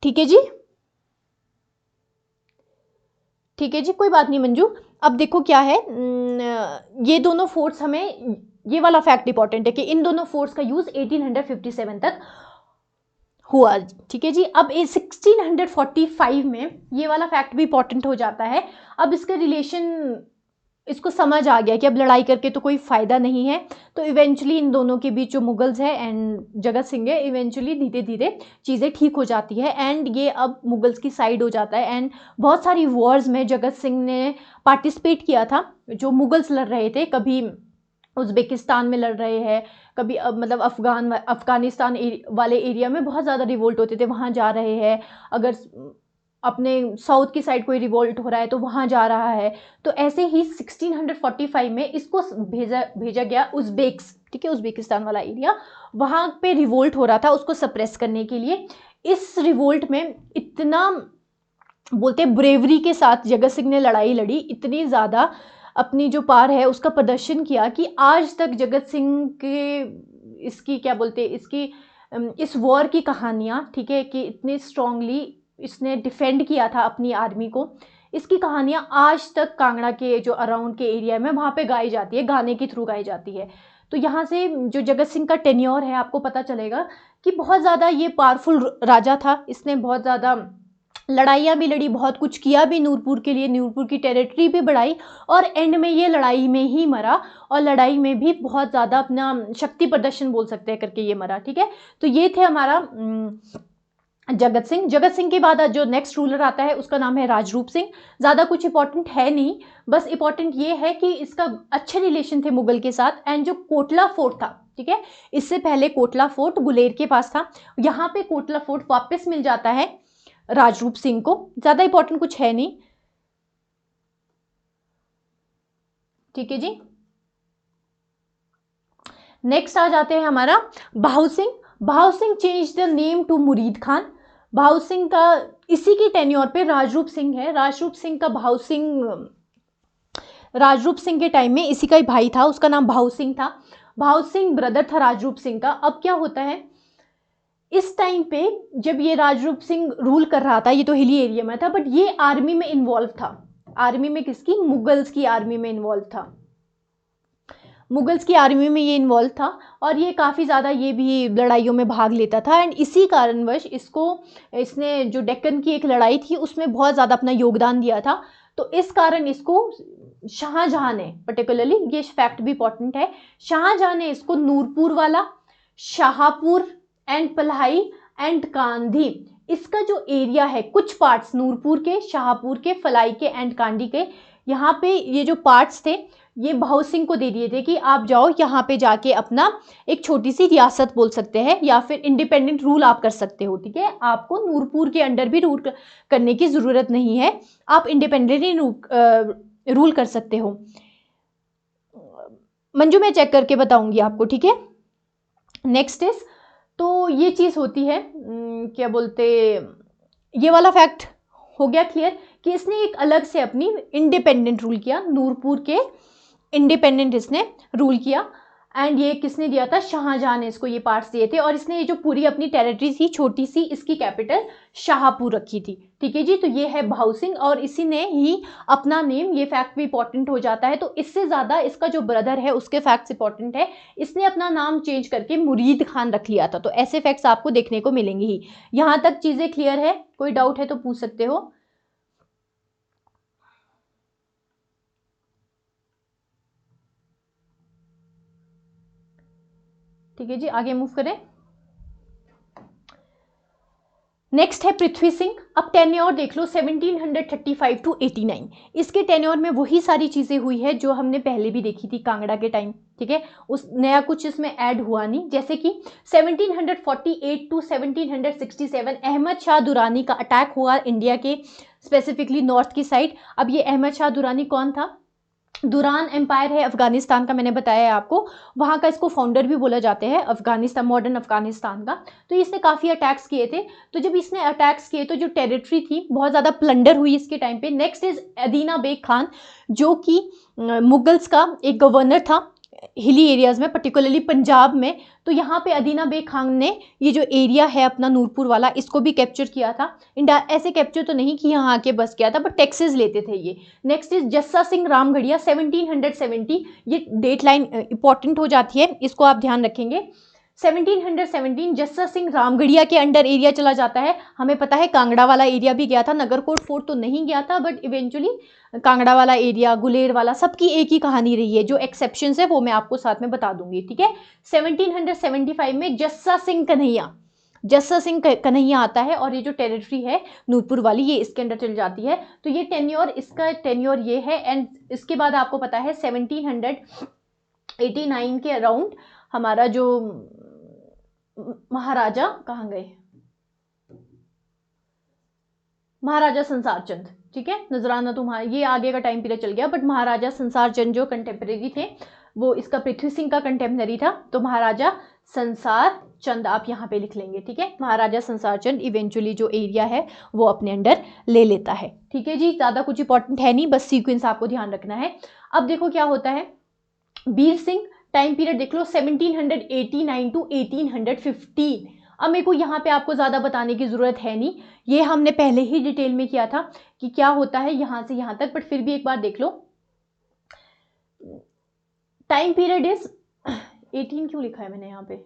ठीक है जी, ठीक है जी, कोई बात नहीं मंजू। अब देखो क्या है, ये दोनों फोर्ट्स, हमें ये वाला फैक्ट इंपॉर्टेंट है कि इन दोनों फोर्ट्स का यूज 1857 तक हुआ। ठीक है जी, अब 1645 में ये वाला फैक्ट भी इंपॉर्टेंट हो जाता है। अब इसके रिलेशन, इसको समझ आ गया कि अब लड़ाई करके तो कोई फ़ायदा नहीं है, तो इवेंचुअली इन दोनों के बीच जो मुगल्स है एंड जगत सिंह है, इवेंचुअली धीरे धीरे चीज़ें ठीक हो जाती है एंड ये अब मुगल्स की साइड हो जाता है। एंड बहुत सारी वॉर्स में जगत सिंह ने पार्टिसिपेट किया था। जो मुगल्स लड़ रहे थे, कभी उज़्बेकिस्तान में लड़ रहे हैं, कभी मतलब अफ़गानिस्तान वाले एरिया में बहुत ज़्यादा रिवोल्ट होते थे, वहाँ जा रहे हैं। अगर अपने साउथ की साइड कोई रिवोल्ट हो रहा है तो वहाँ जा रहा है। तो ऐसे ही 1645 में इसको भेजा गया उज़्बेक्स, ठीक है, उज़्बेकिस्तान वाला एरिया, वहाँ पे रिवोल्ट हो रहा था, उसको सप्रेस करने के लिए इस रिवोल्ट में इतना बोलते ब्रेवरी के साथ जगत सिंह ने लड़ाई लड़ी, इतनी ज़्यादा अपनी जो पार है उसका प्रदर्शन किया कि आज तक जगत सिंह के इसकी क्या बोलते इसकी इस वॉर की कहानियाँ, ठीक है, कि इतनी स्ट्रांगली इसने डिफेंड किया था अपनी आर्मी को, इसकी कहानियाँ आज तक कांगड़ा के जो अराउंड के एरिया में वहाँ पे गाई जाती है, गाने के थ्रू गाई जाती है। तो यहाँ से जो जगत सिंह का टेन्योर है आपको पता चलेगा कि बहुत ज़्यादा ये पावरफुल राजा था, इसने बहुत ज़्यादा लड़ाइयाँ भी लड़ी, बहुत कुछ किया भी नूरपुर के लिए, नूरपुर की टेरिटरी भी बढ़ाई, और एंड में ये लड़ाई में ही मरा, और लड़ाई में भी बहुत ज़्यादा अपना शक्ति प्रदर्शन बोल सकते हैं करके ये मरा, ठीक है। तो ये थे हमारा जगत सिंह। जगत सिंह के बाद जो नेक्स्ट रूलर आता है उसका नाम है राजरूप सिंह। ज़्यादा कुछ इंपॉर्टेंट है नहीं, बस इंपॉर्टेंट ये है कि इसका अच्छे रिलेशन थे मुगल के साथ, एंड जो कोटला फोर्ट था, ठीक है, इससे पहले कोटला फोर्ट गुलेर के पास था, यहाँ पे कोटला फोर्ट वापस मिल जाता है राजरूप सिंह को। ज़्यादा इंपॉर्टेंट कुछ है नहीं, ठीक है जी। नेक्स्ट आ जाते हैं हमारा Bahau Singh. Bahau Singh change the name to Murid Khan. बहाऊ Singh का इसी की टेन्योर पे राजरूप सिंह है। राजरूप सिंह का बहाऊ सिंह, राजरूप सिंह के टाइम में इसी का ही भाई था, उसका नाम बहाऊ सिंह था। बहाऊ सिंह ब्रदर था राजरूप सिंह का। अब क्या होता है, इस टाइम पे जब ये राजरूप सिंह रूल कर रहा था, ये तो हिली एरिया में था, बट ये आर्मी में इन्वॉल्व था। आर्मी में किसकी? मुगल्स की आर्मी में इन्वॉल्व था, मुगल्स की आर्मी में ये इन्वॉल्व था, और ये काफ़ी ज़्यादा ये भी लड़ाइयों में भाग लेता था, एंड इसी कारणवश इसने जो डेक्कन की एक लड़ाई थी उसमें बहुत ज़्यादा अपना योगदान दिया था। तो इस कारण इसको शाहजहां ने, पर्टिकुलरली ये फैक्ट भी इंपॉर्टेंट है, शाहजहां ने इसको नूरपुर वाला, शाहपुर एंड पल्हाई एंड कांधी, इसका जो एरिया है, कुछ पार्ट्स नूरपुर के, शाहपुर के, फलाई के एंड कांडी के, यहाँ पे ये जो पार्ट्स थे ये बहाऊ सिंह को दे दिए थे कि आप जाओ यहाँ पे जाके अपना एक छोटी सी रियासत बोल सकते हैं, या फिर इंडिपेंडेंट रूल आप कर सकते हो, ठीक है। आपको नूरपुर के अंडर भी रूल करने की ज़रूरत नहीं है, आप इंडिपेंडेंटली रूल कर सकते हो। मंजू मैं चेक करके बताऊंगी आपको, ठीक है। नेक्स्ट इज, तो ये चीज़ होती है क्या बोलते, ये वाला फैक्ट हो गया क्लियर कि इसने एक अलग से अपनी इंडिपेंडेंट रूल किया, नूरपुर के इंडिपेंडेंट इसने रूल किया, एंड ये किसने दिया था? शाहजहां ने इसको ये पार्ट्स दिए थे, और इसने ये जो पूरी अपनी टेरिटरी थी छोटी सी, इसकी कैपिटल शाहपुर रखी थी, ठीक है जी। तो ये है बहाऊ सिंह, और इसी ने ही अपना नेम, ये फैक्ट भी इंपॉर्टेंट हो जाता है। तो इससे ज़्यादा इसका जो ब्रदर है उसके फैक्ट्स इंपॉर्टेंट है, इसने अपना नाम चेंज करके मुरीद खान रख लिया था। तो ऐसे फैक्ट्स आपको देखने को मिलेंगे ही। यहाँ तक चीज़ें क्लियर है? कोई डाउट है तो पूछ सकते हो। ठीक है जी, आगे मूव करें। नेक्स्ट है पृथ्वी सिंह। अब टेन्योर देख लो 1735 टू 89। इसके टेन्योर में वही सारी चीज़ें हुई है जो हमने पहले भी देखी थी कांगड़ा के टाइम, ठीक है। उस नया कुछ इसमें ऐड हुआ नहीं, जैसे कि 1748 टू 1767 अहमद शाह दुरानी का अटैक हुआ इंडिया के स्पेसिफिकली नॉर्थ की साइड। अब ये अहमद शाह दुरानी कौन था? दुरान एम्पायर है अफगानिस्तान का, मैंने बताया है आपको, वहाँ का इसको फाउंडर भी बोला जाते हैं, अफगानिस्तान, मॉडर्न अफगानिस्तान का। तो इसने काफ़ी अटैक्स किए थे। तो जब इसने अटैक्स किए तो जो टेरिटरी थी बहुत ज़्यादा प्लंडर हुई इसके टाइम पे। नेक्स्ट इज अदीना बेग खान, जो कि मुगल्स का एक गवर्नर था हिली एरियाज़ में, पर्टिकुलरली पंजाब में। तो यहाँ पे अदीना बेग खान ने ये जो एरिया है अपना नूरपुर वाला, इसको भी कैप्चर किया था। ऐसे कैप्चर तो नहीं कि यहाँ आके बस किया था, बट टैक्सेस लेते थे ये। Next is Jassa Singh Ramgarhia 1770। ये डेट लाइन इंपॉर्टेंट हो जाती है, इसको आप ध्यान रखेंगे। 1717 जस्सा सिंह रामगढ़िया के अंडर एरिया चला जाता है। हमें पता है कांगड़ा वाला एरिया भी गया था, नगरकोट फोर्ट तो नहीं गया था, बट इवेंचुअली कांगड़ा वाला एरिया, गुलेर वाला, सबकी एक ही कहानी रही है। जो एक्सेप्शंस है वो मैं आपको साथ में बता दूंगी, ठीक है। 1775 में जस्सा सिंह कन्हैया आता है, और ये जो टेरिटरी है नूरपुर वाली, ये इसके अंडर चल जाती है। तो ये टेन्योर, इसका टेन्योर ये है। एंड इसके बाद आपको पता है 1789 के अराउंड हमारा जो महाराजा, कहाँ गए, महाराजा संसार चंद, ठीक है, नजराना तुम्हारा, ये आगे का टाइम पीरियड चल गया, बट महाराजा संसार चंद जो कंटेम्प्रेरी थे, वो इसका पृथ्वी सिंह का कंटेम्प्रेरी था। तो महाराजा संसार चंद आप यहाँ पे लिख लेंगे, ठीक है। महाराजा संसार चंद इवेंचुअली जो एरिया है वो अपने अंडर ले लेता है, ठीक है जी। ज़्यादा कुछ इंपॉर्टेंट है नहीं, बस सीक्वेंस आपको ध्यान रखना है। अब देखो क्या होता है, बीर सिंह टाइम पीरियड देख लो 1789 टू 1815। अब मेरे को यहाँ पे आपको ज़्यादा बताने की ज़रूरत है नहीं, ये हमने पहले ही डिटेल में किया था कि क्या होता है यहाँ से यहाँ तक, बट फिर भी एक बार देख लो। टाइम पीरियड इज 18 क्यों लिखा है मैंने यहाँ पे,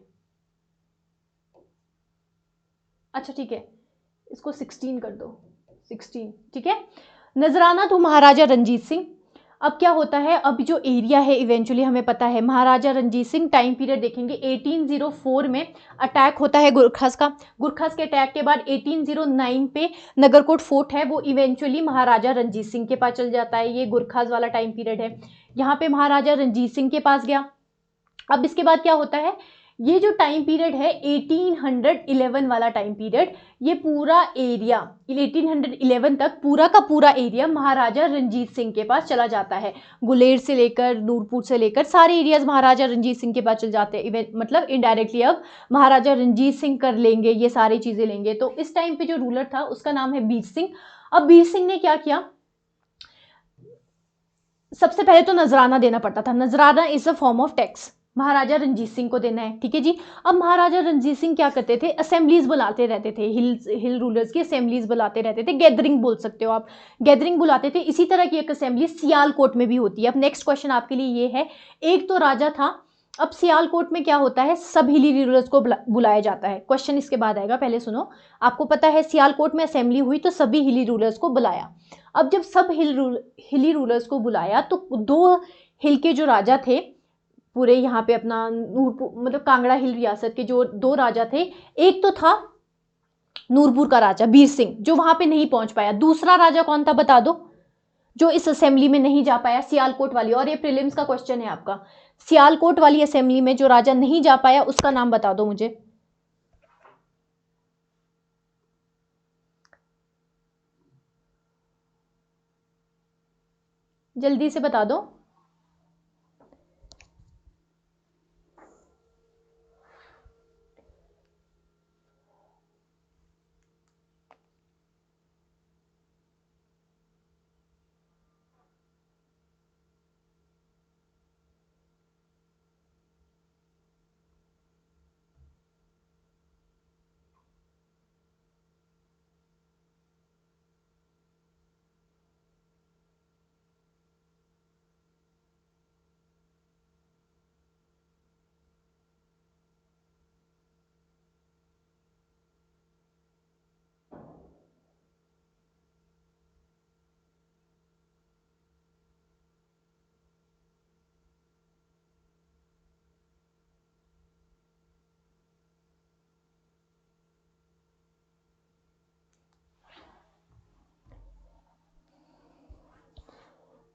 अच्छा ठीक है, इसको 16 कर दो, 16, ठीक है। नजराना तो महाराजा रंजीत सिंह। अब क्या होता है, अब जो एरिया है इवेंचुअली हमें पता है महाराजा रंजीत सिंह टाइम पीरियड देखेंगे 1804 में अटैक होता है गुरखस का। गुरखस के अटैक के बाद 1809 पे नगरकोट फोर्ट है वो इवेंचुअली महाराजा रंजीत सिंह के पास चल जाता है। ये गुरखस वाला टाइम पीरियड है, यहाँ पे महाराजा रंजीत सिंह के पास गया। अब इसके बाद क्या होता है, ये जो टाइम पीरियड है 1811 वाला टाइम पीरियड, ये पूरा एरिया 1811 तक पूरा का पूरा एरिया महाराजा रंजीत सिंह के पास चला जाता है। गुलेर से लेकर नूरपुर से लेकर सारे एरियाज महाराजा रंजीत सिंह के पास चल जाते हैं। मतलब इनडायरेक्टली अब महाराजा रंजीत सिंह कर लेंगे, ये सारी चीज़ें लेंगे। तो इस टाइम पे जो रूलर था उसका नाम है बीर सिंह। अब बीर सिंह ने क्या किया, सबसे पहले तो नजराना देना पड़ता था। नजराना is a form of tax, Maharaja Ranjit Singh को देना है, ठीक है जी। अब महाराजा रंजीत सिंह क्या करते थे, असेंबलीज बुलाते रहते थे, हिल रूलर्स की असेंबलीज बुलाते रहते थे, गैदरिंग बोल सकते हो आप, गैदरिंग बुलाते थे। इसी तरह की एक असेंबली सियालकोट में भी होती है। अब नेक्स्ट क्वेश्चन आपके लिए ये है, एक तो राजा था, अब सियालकोट में क्या होता है, सब हिली रूलर्स को बुलाया जाता है। क्वेश्चन इसके बाद आएगा, पहले सुनो। आपको पता है सियालकोट में असेंबली हुई तो सभी हिली रूलर्स को बुलाया। अब जब सब हिली रूलर्स को बुलाया तो दो हिल के जो राजा थे पूरे यहाँ पे अपना नूरपुर मतलब कांगड़ा हिल रियासत के जो दो राजा थे, एक तो था नूरपुर का राजा बीर सिंह जो वहां पे नहीं पहुंच पाया। दूसरा राजा कौन था बता दो, जो इस असेंबली में नहीं जा पाया, सियालकोट वाली। और ये प्रीलिम्स का क्वेश्चन है आपका, सियालकोट वाली असेंबली में जो राजा नहीं जा पाया उसका नाम बता दो मुझे। जल्दी से बता दो।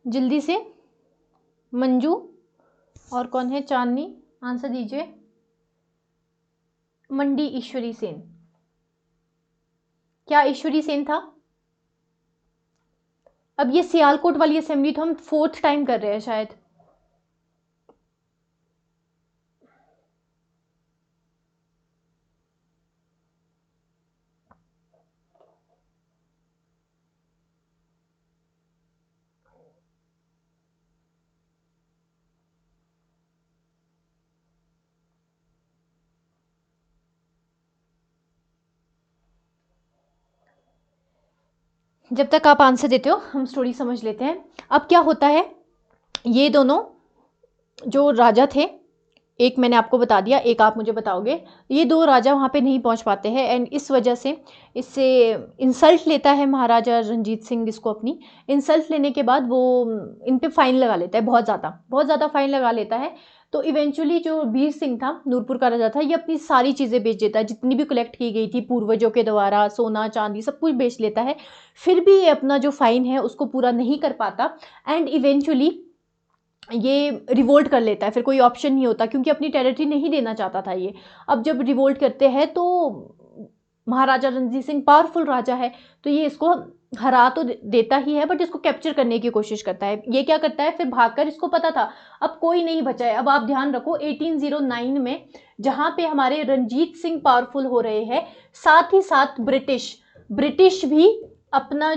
जल्दी से मंजू और कौन है, चांदनी, आंसर दीजिए। मंडी ईश्वरी सेन। क्या ईश्वरी सेन था? अब ये सियालकोट वाली असेंबली तो हम 4th टाइम कर रहे हैं शायद। जब तक आप आंसर देते हो हम स्टोरी समझ लेते हैं। अब क्या होता है, ये दोनों जो राजा थे, एक मैंने आपको बता दिया, एक आप मुझे बताओगे। ये दो राजा वहाँ पे नहीं पहुँच पाते हैं एंड इस वजह से इससे इंसल्ट लेता है महाराजा रंजीत सिंह इसको। अपनी इंसल्ट लेने के बाद वो इन पे फाइन लगा लेता है, बहुत ज़्यादा फाइन लगा लेता है। तो इवेंचुअली जो बीर सिंह था नूरपुर का राजा था, ये अपनी सारी चीज़ें बेच देता है, जितनी भी कलेक्ट की गई थी पूर्वजों के द्वारा, सोना चांदी सब कुछ बेच लेता है। फिर भी ये अपना जो फाइन है उसको पूरा नहीं कर पाता एंड इवेंचुअली ये रिवोल्ट कर लेता है। फिर कोई ऑप्शन नहीं होता क्योंकि अपनी टेरिटरी नहीं देना चाहता था ये। अब जब रिवोल्ट करते हैं तो महाराजा रणजीत सिंह पावरफुल राजा है तो ये इसको हरा तो देता ही है बट इसको कैप्चर करने की कोशिश करता है। ये क्या करता है फिर भागकर, इसको पता था अब कोई नहीं बचा है। अब आप ध्यान रखो 1809 में जहां पे हमारे रंजीत सिंह पावरफुल हो रहे हैं, साथ ही साथ ब्रिटिश भी अपना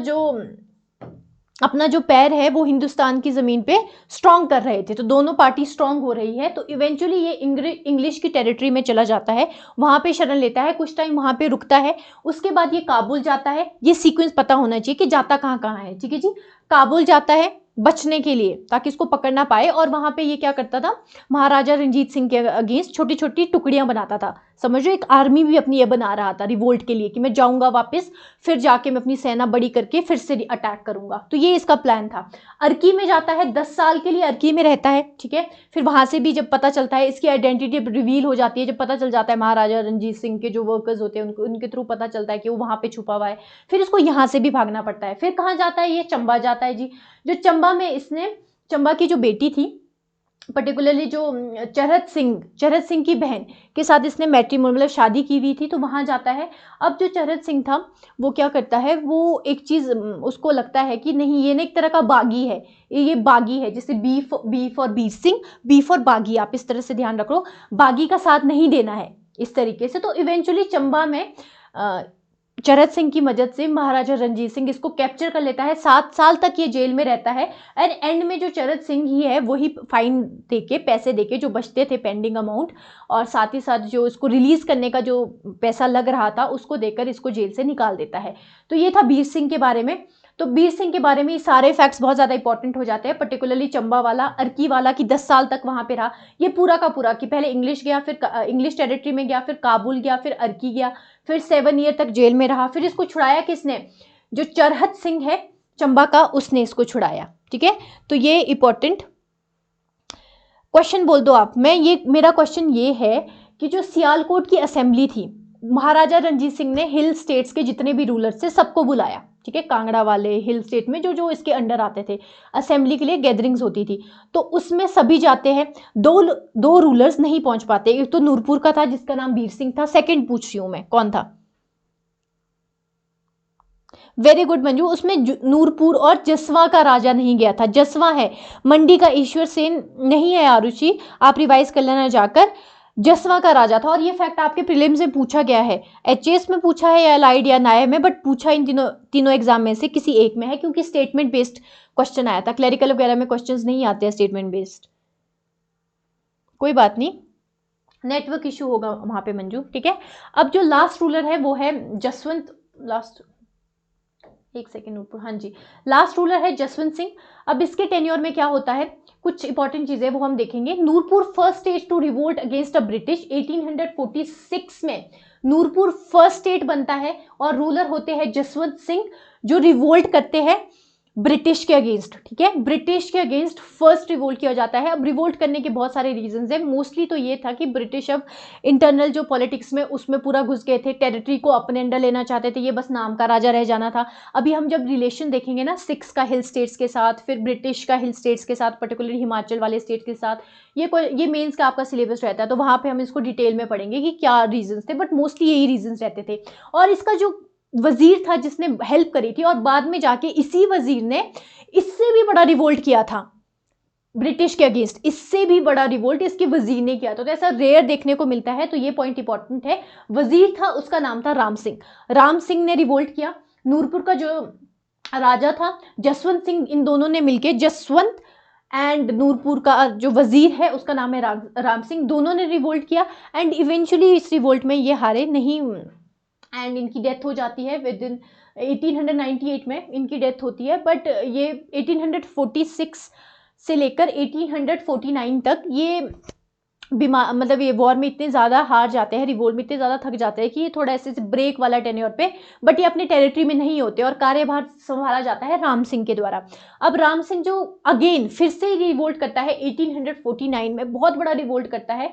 जो पैर है वो हिंदुस्तान की जमीन पे स्ट्रांग कर रहे थे। तो दोनों पार्टी स्ट्रांग हो रही है, तो इवेंचुअली ये इंग्लिश की टेरिटरी में चला जाता है, वहां पे शरण लेता है, कुछ टाइम वहां पे रुकता है, उसके बाद ये काबुल जाता है। ये सीक्वेंस पता होना चाहिए कि जाता कहाँ कहाँ है, ठीक है जी। काबुल जाता है बचने के लिए, ताकि इसको पकड़ ना पाए, और वहां पे ये क्या करता था, महाराजा रंजीत सिंह के अगेंस्ट छोटी छोटी टुकड़ियां बनाता था। समझो, एक आर्मी भी अपनी ये बना रहा था रिवोल्ट के लिए, कि मैं जाऊंगा वापस, फिर जाके मैं अपनी सेना बड़ी करके फिर से अटैक करूंगा। तो ये इसका प्लान था। अर्की में जाता है, 10 साल के लिए अर्की में रहता है, ठीक है। फिर वहां से भी जब पता चलता है, इसकी आइडेंटिटी रिवील हो जाती है, जब पता चल जाता है महाराजा रंजीत सिंह के जो वर्कर्स होते हैं उनके थ्रू पता चलता है कि वो वहां पे छुपा हुआ है, फिर इसको यहाँ से भी भागना पड़ता है। फिर कहाँ जाता है, ये चंबा जाता है जी। जो चंबा में इसने, चंबा की जो बेटी थी, पर्टिकुलरली जो चरहत सिंह की बहन के साथ इसने मैट्रिमोनी मतलब शादी की हुई थी, तो वहां जाता है। अब जो चरहत सिंह था वो क्या करता है, वो एक चीज उसको लगता है कि नहीं, ये ना एक तरह का बागी है, ये बागी है, जैसे B for Bir Singh, B for बागी, आप इस तरह से ध्यान रखो, बागी का साथ नहीं देना है इस तरीके से। तो इवेंचुअली चंबा में चरहत सिंह की मदद से महाराजा रंजीत सिंह इसको कैप्चर कर लेता है। 7 साल तक ये जेल में रहता है, एंड एंड में जो चरहत सिंह ही है वही फाइन देके, पैसे देके, जो बचते थे पेंडिंग अमाउंट, और साथ ही साथ जो इसको रिलीज करने का जो पैसा लग रहा था उसको देकर इसको जेल से निकाल देता है। तो ये था बीर सिंह के बारे में। तो बीर सिंह के बारे में सारे फैक्ट्स बहुत ज़्यादा इंपॉर्टेंट हो जाते हैं, पर्टिकुलरली चंबा वाला, अर्की वाला कि 10 साल तक वहाँ पे रहा, ये पूरा का पूरा, कि पहले इंग्लिश गया, फिर इंग्लिश टेरिटरी में गया, फिर काबुल गया, फिर अर्की गया, फिर 7 ईयर तक जेल में रहा, फिर इसको छुड़ाया किसने, जो चरहत सिंह है चंबा का, उसने इसको छुड़ाया, ठीक है। तो ये इंपॉर्टेंट क्वेश्चन बोल दो आप। मेरा क्वेश्चन ये है कि जो सियालकोट की असेंबली थी, महाराजा रंजीत सिंह ने हिल स्टेट्स के जितने भी रूलर्स थे सबको बुलाया, ठीक है, कांगड़ा वाले हिल स्टेट में जो इसके अंडर आते थे, असेंबली के लिए गैदरिंग्स होती थी, तो उसमें सभी जाते हैं। दो रूलर्स नहीं पहुंच पाते, एक तो नूरपुर का था जिसका नाम बीर सिंह था, सेकंड पूछ रही हूं मैं, कौन था? वेरी गुड मंजू, उसमें नूरपुर और जसवा का राजा नहीं गया था, जसवा है मंडी का ईश्वर सेन नहीं है आरुचि, आप रिवाइज कर लेना जाकर, जसवा का राजा था। और ये फैक्ट आपके प्रीलिम्स में पूछा गया है, एचएस में पूछा है या एलाइड या नाय में, बट पूछा इन तीनों एग्जाम में से किसी एक में है, क्योंकि स्टेटमेंट बेस्ड क्वेश्चन आया था, क्लरिकल वगैरह में क्वेश्चंस नहीं आते हैं स्टेटमेंट बेस्ड। कोई बात नहीं, नेटवर्क इशू होगा वहां पे मंजू, ठीक है। अब जो लास्ट रूलर है वो है जसवंत, एक सेकेंड ऊपर, हाँ जी, लास्ट रूलर है जसवंत सिंह। अब इसके टेन्योर में क्या होता है, कुछ इंपॉर्टेंट चीजें वो हम देखेंगे। Nurpur first state to revolt against a British, 1846 में नूरपुर फर्स्ट स्टेट बनता है, और रूलर होते हैं जसवंत सिंह, जो रिवोल्ट करते हैं ब्रिटिश के अगेंस्ट, ठीक है, ब्रिटिश के अगेंस्ट फर्स्ट रिवोल्ट किया जाता है। अब रिवोल्ट करने के बहुत सारे रीजंस हैं, मोस्टली तो ये था कि ब्रिटिश अब इंटरनल जो पॉलिटिक्स में उसमें पूरा घुस गए थे, टेरिटरी को अपने अंडर लेना चाहते थे, ये बस नाम का राजा रह जाना था। अभी हम जब रिलेशन देखेंगे ना सिक्स का हिल स्टेट्स के साथ, फिर ब्रिटिश का हिल स्टेट्स के साथ, पर्टिकुलरली हिमाचल वाले स्टेट के साथ, ये मेंस का आपका सिलेबस रहता है, तो वहाँ पे हम इसको डिटेल में पढ़ेंगे कि क्या रीजंस थे, बट मोस्टली यही रीजंस रहते थे। और इसका जो वजीर था जिसने हेल्प करी थी, और बाद में जाके इसी वजीर ने इससे भी बड़ा रिवोल्ट किया था ब्रिटिश के अगेंस्ट, इससे भी बड़ा रिवोल्ट इसके वजीर ने किया था, तो ऐसा रेयर देखने को मिलता है, तो ये पॉइंट इंपॉर्टेंट है। वजीर था, उसका नाम था राम सिंह, राम सिंह ने रिवोल्ट किया। नूरपुर का जो राजा था जसवंत सिंह, इन दोनों ने मिलकर, जसवंत एंड नूरपुर का जो वजीर है उसका नाम है राम सिंह, दोनों ने रिवोल्ट किया, एंड इवेंचुअली इस रिवोल्ट में ये हारे नहीं, एंड इनकी डेथ हो जाती है विद इन 1898 में इनकी डेथ होती है। बट ये 1846 से लेकर 1849 तक ये बीमार, मतलब ये वॉर में इतने ज़्यादा हार जाते हैं, रिवोल्ट में इतने ज़्यादा थक जाते हैं कि ये थोड़ा ऐसे ब्रेक वाला टेन्योर पे, बट ये अपने टेरिटरी में नहीं होते, और कार्यभार संभाला जाता है राम सिंह के द्वारा। अब राम सिंह जो अगेन फिर से रिवोल्ट करता है 1849 में, बहुत बड़ा रिवोल्ट करता है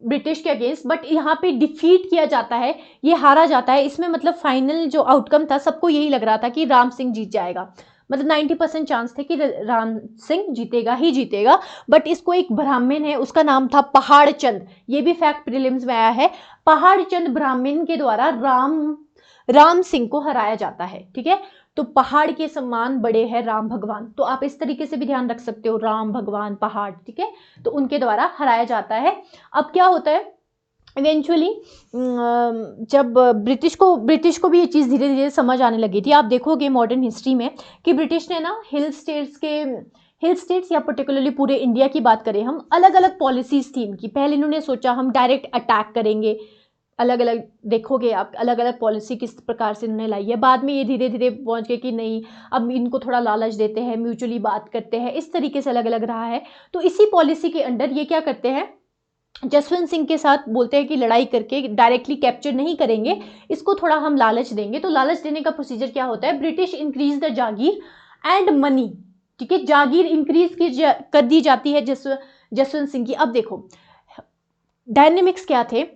ब्रिटिश के अगेंस्ट, बट यहाँ पे डिफीट किया जाता है, ये हारा जाता है। इसमें मतलब फाइनल जो आउटकम था सबको यही लग रहा था कि राम सिंह जीत जाएगा, मतलब 90% चांस थे कि राम सिंह जीतेगा ही जीतेगा। बट इसको एक ब्राह्मण है, उसका नाम था पहाड़ चंद, ये भी फैक्ट प्रीलिम्स में आया है, पहाड़ चंद ब्राह्मण के द्वारा राम सिंह को हराया जाता है, ठीक है। तो पहाड़ के समान बड़े हैं राम भगवान, तो आप इस तरीके से भी ध्यान रख सकते हो, राम भगवान पहाड़, ठीक है, तो उनके द्वारा हराया जाता है। अब क्या होता है, इवेंचुअली जब ब्रिटिश को भी ये चीज़ धीरे धीरे समझ आने लगी थी। आप देखोगे मॉडर्न हिस्ट्री में कि ब्रिटिश ने ना हिल स्टेट्स या पर्टिकुलरली पूरे इंडिया की बात करें हम, अलग अलग पॉलिसीज थी इनकी। पहले इन्होंने सोचा हम डायरेक्ट अटैक करेंगे, अलग अलग देखोगे आप अलग अलग पॉलिसी किस प्रकार से इन्होंने लाई है। बाद में ये धीरे धीरे पहुंच गए कि नहीं, अब इनको थोड़ा लालच देते हैं, म्यूचुअली बात करते हैं, इस तरीके से अलग अलग रहा है। तो इसी पॉलिसी के अंडर ये क्या करते हैं, जसवंत सिंह के साथ बोलते हैं कि लड़ाई करके डायरेक्टली कैप्चर नहीं करेंगे, इसको थोड़ा हम लालच देंगे। तो लालच देने का प्रोसीजर क्या होता है, British increase the Jagir and money, ठीक है, जागीर इंक्रीज कर दी जाती है जसवंत सिंह की। अब देखो डायनेमिक्स क्या थे,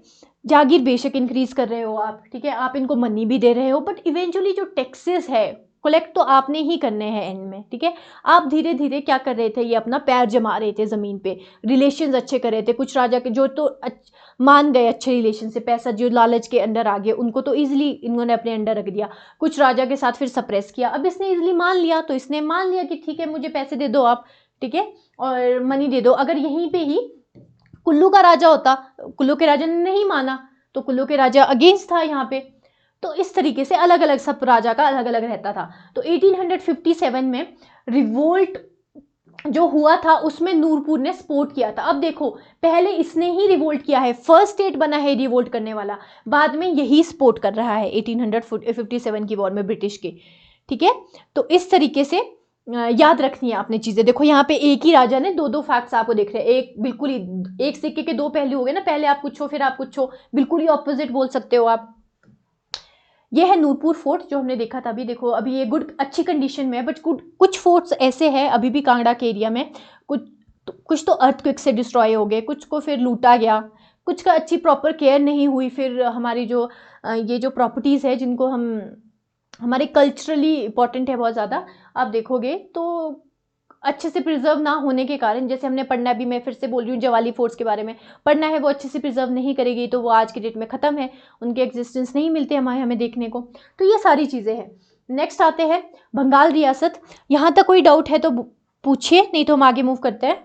जागीर बेशक इंक्रीज कर रहे हो आप, ठीक है, आप इनको मनी भी दे रहे हो, बट इवेंचुअली जो टैक्सेस है कलेक्ट तो आपने ही करने हैं एंड में, ठीक है। आप धीरे धीरे क्या कर रहे थे, ये अपना पैर जमा रहे थे ज़मीन पे, रिलेशंस अच्छे कर रहे थे। कुछ राजा के जो तो मान गए अच्छे रिलेशन से, पैसा जो लालच के अंडर आ गए उनको तो ईजिली इन्होंने अपने अंडर रख दिया। कुछ राजा के साथ फिर सप्रेस किया, अब इसने ईजिली मान लिया, तो इसने मान लिया कि ठीक है मुझे पैसे दे दो आप, ठीक है, और मनी दे दो। अगर यहीं पे ही कुल्लू का राजा होता, कुल्लू के राजा ने नहीं माना, तो कुल्लू के राजा अगेंस्ट था यहाँ पे। तो इस तरीके से अलग अलग सब राजा का अलग अलग रहता था। तो 1857 में रिवोल्ट जो हुआ था उसमें नूरपुर ने सपोर्ट किया था। अब देखो पहले इसने ही रिवोल्ट किया है, फर्स्ट स्टेट बना है रिवोल्ट करने वाला, बाद में यही सपोर्ट कर रहा है 1857 की वॉर में ब्रिटिश के, ठीक है। तो इस तरीके से याद रखनी है आपने चीजें। देखो यहाँ पे एक ही राजा ने दो दो फैक्ट्स आपको दिख रहे हैं, एक बिल्कुल ही एक सिक्के के दो पहलू हो गए ना, पहले आप कुछ हो फिर आप कुछ हो, बिल्कुल ही ऑपोजिट बोल सकते हो आप। ये है नूरपुर फोर्ट जो हमने देखा था अभी। देखो अभी ये अच्छी कंडीशन में है, बट कुछ फोर्ट्स ऐसे हैं अभी भी कांगड़ा के एरिया में, कुछ तो अर्थक्वेक से डिस्ट्रॉय हो गए, कुछ को फिर लूटा गया, कुछ का अच्छी प्रॉपर केयर नहीं हुई। फिर हमारी जो ये जो प्रॉपर्टीज़ है जिनको हम हमारे कल्चरली इंपॉर्टेंट है बहुत ज़्यादा, आप देखोगे तो अच्छे से प्रिजर्व ना होने के कारण, जैसे हमने पढ़ना भी, मैं फिर से बोल रही हूँ जवाली फोर्ट्स के बारे में पढ़ना है, वो अच्छे से प्रिजर्व नहीं करेगी तो वो आज की डेट में ख़त्म है, उनके एग्जिस्टेंस नहीं मिलते हमें देखने को। तो ये सारी चीज़ें हैं। नेक्स्ट आते हैं बंगाल रियासत। यहाँ तक कोई डाउट है तो पूछिए, नहीं तो हम आगे मूव करते हैं।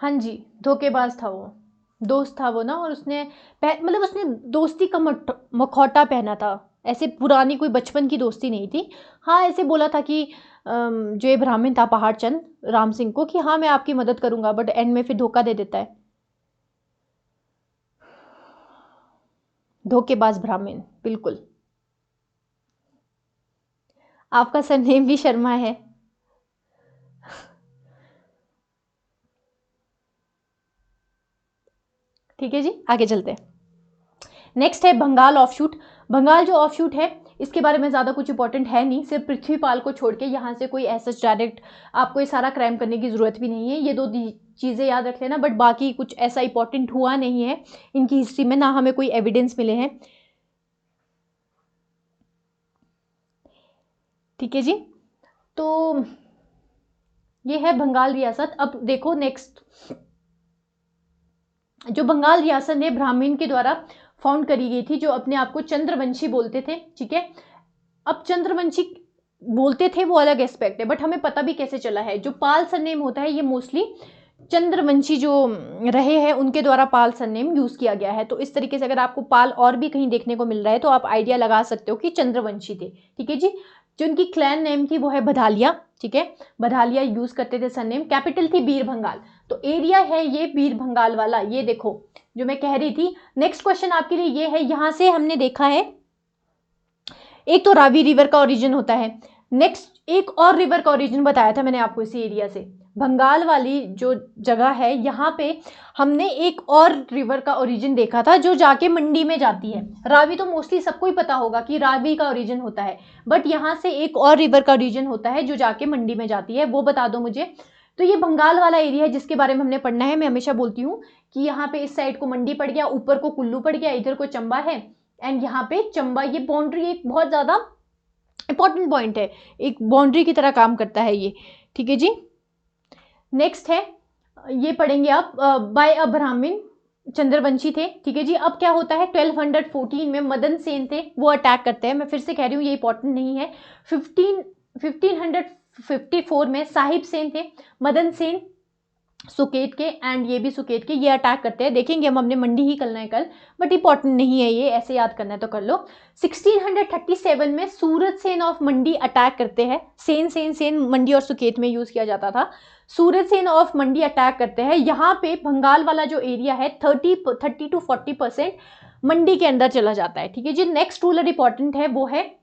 हाँ जी, धोखेबाज था वो, दोस्त था वो ना, और उसने मतलब उसने दोस्ती का मखौटा पहना था, ऐसे पुरानी कोई बचपन की दोस्ती नहीं थी। हाँ ऐसे बोला था कि जो ये ब्राह्मण था पहाड़ चंद राम सिंह को कि हाँ मैं आपकी मदद करूंगा, बट एंड में फिर धोखा दे देता है। धोखेबाज ब्राह्मण, बिल्कुल। आपका सरनेम भी शर्मा है। ठीक है जी, आगे चलते हैं। नेक्स्ट है बंगाल ऑफशूट। बंगाल जो ऑफशूट है इसके बारे में ज़्यादा कुछ इंपॉर्टेंट है नहीं, सिर्फ पृथ्वीपाल को छोड़ के यहाँ से कोई ऐसा डायरेक्ट आपको ये सारा क्राइम करने की ज़रूरत भी नहीं है। ये दो चीज़ें याद रख लेना, बट बाकी कुछ ऐसा इंपॉर्टेंट हुआ नहीं है इनकी हिस्ट्री में, ना हमें कोई एविडेंस मिले हैं। ठीक है जी, तो ये है बंगाल रियासत। अब देखो नेक्स्ट, जो बंगाल रियासत है ब्राह्मण के द्वारा फाउंड करी गई थी, जो अपने आप को चंद्रवंशी बोलते थे, ठीक है। अब चंद्रवंशी बोलते थे वो अलग एस्पेक्ट है, बट हमें पता भी कैसे चला है, जो पाल सरनेम होता है ये मोस्टली चंद्रवंशी जो रहे हैं उनके द्वारा पाल सरनेम यूज किया गया है। तो इस तरीके से अगर आपको पाल और भी कहीं देखने को मिल रहा है तो आप आइडिया लगा सकते हो कि चंद्रवंशी थे, ठीक है जी। जो उनकी क्लैन नेम थी वो है बधालिया, ठीक है, बधालिया यूज करते थे सरनेम। कैपिटल थी बीर भंगाल, तो एरिया है ये बीर भंगाल वाला, ये देखो जो मैं कह रही थी। नेक्स्ट क्वेश्चन आपके लिए ये है, यहां से हमने देखा है एक तो रावी रिवर का ओरिजिन होता है, नेक्स्ट एक और रिवर का ओरिजिन बताया था मैंने आपको इसी एरिया से, बंगाल वाली जो जगह है यहाँ पे हमने एक और रिवर का ओरिजिन देखा था जो जाके मंडी में जाती है। रावी तो मोस्टली सबको ही पता होगा कि रावी का ओरिजिन होता है, बट यहाँ से एक और रिवर का ओरिजिन होता है जो जाके मंडी में जाती है, वो बता दो मुझे। तो ये बंगाल वाला एरिया है जिसके बारे में हमने पढ़ना है। मैं हमेशा बोलती हूँ कि यहाँ पे इस साइड को मंडी पड़ गया, ऊपर को कुल्लू पड़ गया, इधर को चंबा है, एंड यहाँ पे चंबा, ये बाउंड्री एक बहुत ज्यादा इंपॉर्टेंट पॉइंट है, एक बाउंड्री की तरह काम करता है ये। ठीक है जी। नेक्स्ट है, ये पढ़ेंगे आप, बाय अ ब्राह्मण, चंद्रवंशी थे। ठीक है जी। अब क्या होता है, 1214 में मदन सेन थे, वो अटैक करते हैं। मैं फिर से कह रही हूँ ये इंपॉर्टेंट नहीं है। 1554 में साहिब सेन थे, मदन सेन सुकेत के, एंड ये भी सुकेत के, ये अटैक करते हैं। देखेंगे हमने मंडी ही करना है कल, बट इंपॉर्टेंट नहीं है ये, ऐसे याद करना है तो कर लो। 1637 में सूरत सेन ऑफ मंडी अटैक करते हैं। सेन मंडी और सुकेत में यूज किया जाता था। सूरत सेन ऑफ मंडी अटैक करते हैं। यहाँ पे बंगाल वाला जो एरिया है 30 to 40% मंडी के अंदर चला जाता है। ठीक है जी। नेक्स्ट रूलर इंपॉर्टेंट है, वो है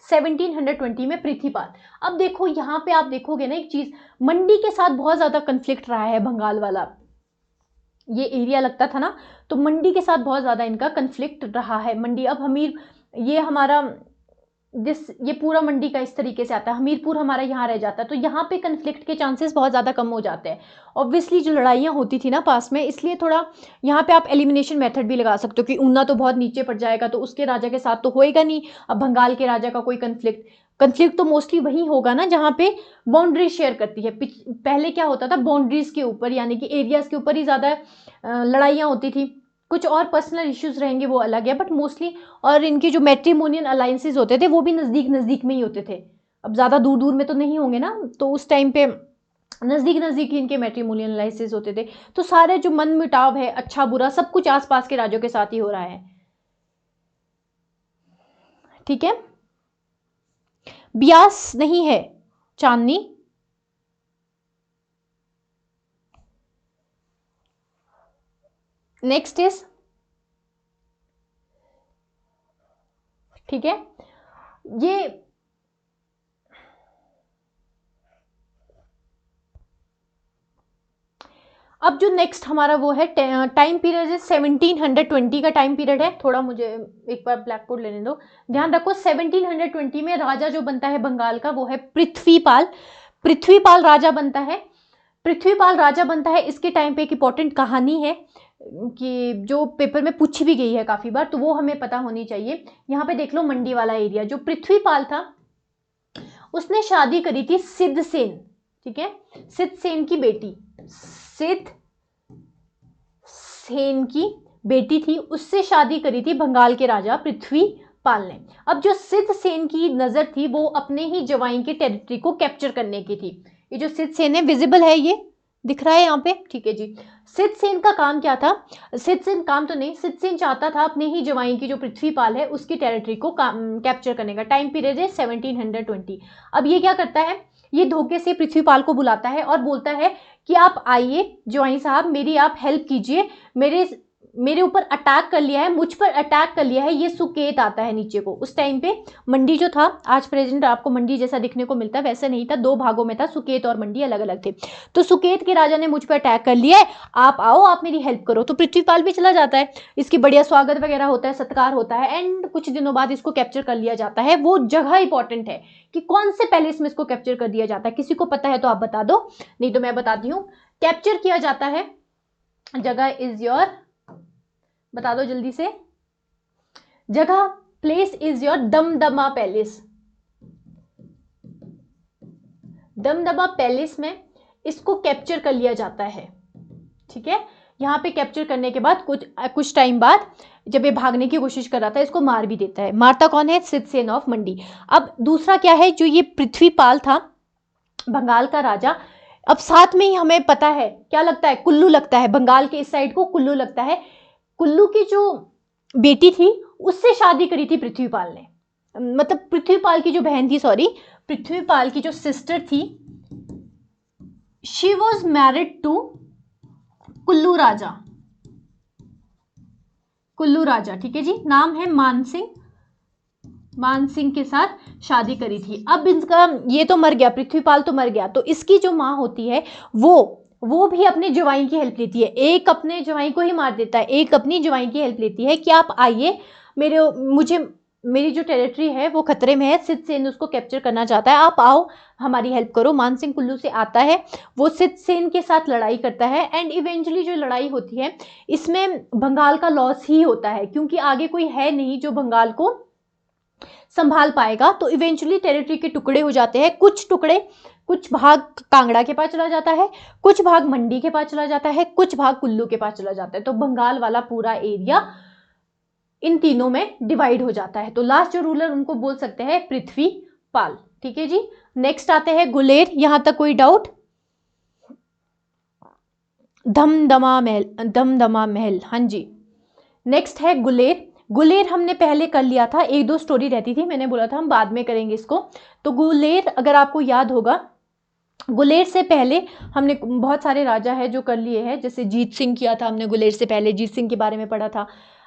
1720 में पृथ्वीपाल। अब देखो यहाँ पे आप देखोगे ना एक चीज, मंडी के साथ बहुत ज्यादा कंफ्लिक्ट रहा है बंगाल वाला ये एरिया लगता था ना, तो मंडी के साथ बहुत ज्यादा इनका कंफ्लिक्ट रहा है। मंडी, अब हमीर, ये हमारा ये पूरा मंडी का इस तरीके से आता है, हमीरपुर हमारा यहाँ रह जाता है, तो यहाँ पे कंफ्लिक्ट के चांसेस बहुत ज़्यादा कम हो जाते हैं। ऑब्वियसली जो लड़ाइयाँ होती थी ना पास में, इसलिए थोड़ा यहाँ पे आप एलिमिनेशन मेथड भी लगा सकते हो कि ऊना तो बहुत नीचे पड़ जाएगा तो उसके राजा के साथ तो होएगा नहीं। अब बंगाल के राजा का कोई कंफ्लिक्ट तो मोस्टली वही होगा ना जहाँ पे बाउंड्री शेयर करती है। पहले क्या होता था, बाउंड्रीज के ऊपर यानी कि एरियाज के ऊपर ही ज़्यादा लड़ाइयाँ होती थी। कुछ और पर्सनल इश्यूज रहेंगे वो अलग है, बट मोस्टली, और इनके जो मैट्रिमोनियल अलायंसेज होते थे वो भी नज़दीक नज़दीक में ही होते थे। अब ज़्यादा दूर दूर में तो नहीं होंगे ना, तो उस टाइम पे नज़दीक नज़दीक ही इनके मैट्रिमोनियल अलायंसेज होते थे। तो सारे जो मन मुटाव है, अच्छा बुरा, सब कुछ आसपास के राज्यों के साथ ही हो रहा है। ठीक है। ब्यास नहीं है, चांदनी। नेक्स्ट इज, ठीक है, ये अब जो नेक्स्ट हमारा वो है टाइम पीरियड है 1720 का टाइम पीरियड है। थोड़ा मुझे एक बार ब्लैक बोर्ड लेने दो। ध्यान रखो 1720 में राजा जो बनता है बंगाल का वो है पृथ्वीपाल। पृथ्वीपाल राजा बनता है। पृथ्वीपाल राजा बनता है, इसके टाइम पे एक इंपॉर्टेंट कहानी है कि जो पेपर में पूछी भी गई है काफी बार, तो वो हमें पता होनी चाहिए। यहाँ पे देख लो मंडी वाला एरिया, जो पृथ्वीपाल था उसने शादी करी थी सिद्ध सेन। ठीक है, सिद्ध सेन की बेटी, सिद्ध सेन की बेटी थी, उससे शादी करी थी बंगाल के राजा पृथ्वीपाल ने। अब जो सिद्ध सेन की नजर थी वो अपने ही जवाई के टेरिटरी को कैप्चर करने की थी। ये जो सिद्ध सेन है, विजिबल है, ये दिख रहा है यहाँ पे। ठीक है जी। सिद्ध सेन का काम क्या था, सिद्ध सेन काम तो नहीं, सिद्ध सेन चाहता था अपने ही जवाई की जो पृथ्वीपाल है उसकी टेरिटरी को कैप्चर करने का। टाइम पीरियड है 1720। अब ये क्या करता है, ये धोखे से पृथ्वीपाल को बुलाता है और बोलता है कि आप आइए जवाई साहब, मेरी आप हेल्प कीजिए, मेरे ऊपर अटैक कर लिया है, मुझ पर अटैक कर लिया है ये सुकेत आता है नीचे को। उस टाइम पे मंडी जो था, आज प्रेजेंट आपको मंडी जैसा दिखने को मिलता है वैसा नहीं था, दो भागों में था, सुकेत और मंडी अलग अलग थे। तो सुकेत के राजा ने मुझ पर अटैक कर लिया है, आप आओ, आप मेरी हेल्प करो। तो पृथ्वीपाल भी चला जाता है, इसकी बढ़िया स्वागत वगैरह होता है, सत्कार होता है, एंड कुछ दिनों बाद इसको कैप्चर कर लिया जाता है। वो जगह इंपॉर्टेंट है कि कौन से पैलेस में इसको कैप्चर कर दिया जाता है। किसी को पता है तो आप बता दो, नहीं तो मैं बताती हूँ। कैप्चर किया जाता है, जगह इज योर, बता दो जल्दी से, जगह, place is your Damdama palace. Damdama palace में इसको कैप्चर कर लिया जाता है। ठीक है, यहां पे कैप्चर करने के बाद कुछ टाइम बाद जब ये भागने की कोशिश कर रहा था, इसको मार भी देता है। मारता कौन है, सिद्ध सेन ऑफ मंडी। अब दूसरा क्या है, जो ये पृथ्वीपाल था बंगाल का राजा, अब साथ में ही हमें पता है क्या लगता है, कुल्लू लगता है, बंगाल के इस साइड को कुल्लू लगता है। कुल्लू की जो बेटी थी उससे शादी करी थी पृथ्वीपाल ने, मतलब पृथ्वीपाल की जो बहन थी, सॉरी, पृथ्वीपाल की जो सिस्टर थी, she was married to Kullu राजा। कुल्लू राजा, ठीक है जी, नाम है मानसिंह। मान सिंह के साथ शादी करी थी। अब इसका ये तो मर गया, पृथ्वीपाल तो मर गया, तो इसकी जो माँ होती है वो भी अपने जवाई की हेल्प लेती है। एक अपने जवाई को ही मार देता है, एक अपनी जवाई की हेल्प लेती है कि आप आइए, मेरी जो टेरिटरी है वो खतरे में है, सिद्ध सेन उसको कैप्चर करना चाहता है, आप आओ हमारी हेल्प करो। मान सिंह कुल्लू से आता है, वो सिद्ध सेन के साथ लड़ाई करता है एंड इवेंचुअली जो लड़ाई होती है इसमें बंगाल का लॉस ही होता है, क्योंकि आगे कोई है नहीं जो बंगाल को संभाल पाएगा। तो इवेंचुअली टेरिटरी के टुकड़े हो जाते हैं, कुछ भाग कांगड़ा के पास चला जाता है, कुछ भाग मंडी के पास चला जाता है, कुछ भाग कुल्लू के पास चला जाता है। तो बंगाल वाला पूरा एरिया इन तीनों में डिवाइड हो जाता है। तो लास्ट जो रूलर उनको बोल सकते हैं पृथ्वीपाल। ठीक है जी। नेक्स्ट आते हैं गुलेर। यहां तक कोई डाउट? दमदमा महल, हाँ जी। नेक्स्ट है गुलेर। गुलेर हमने पहले कर लिया था, एक दो स्टोरी रहती थी, मैंने बोला था हम बाद में करेंगे इसको। तो गुलेर अगर आपको याद होगा, गुलेर से पहले हमने बहुत सारे राजा है जो कर लिए हैं, जैसे जीत सिंह किया था हमने गुलेर से पहले, जीत सिंह के बारे में पढ़ा था।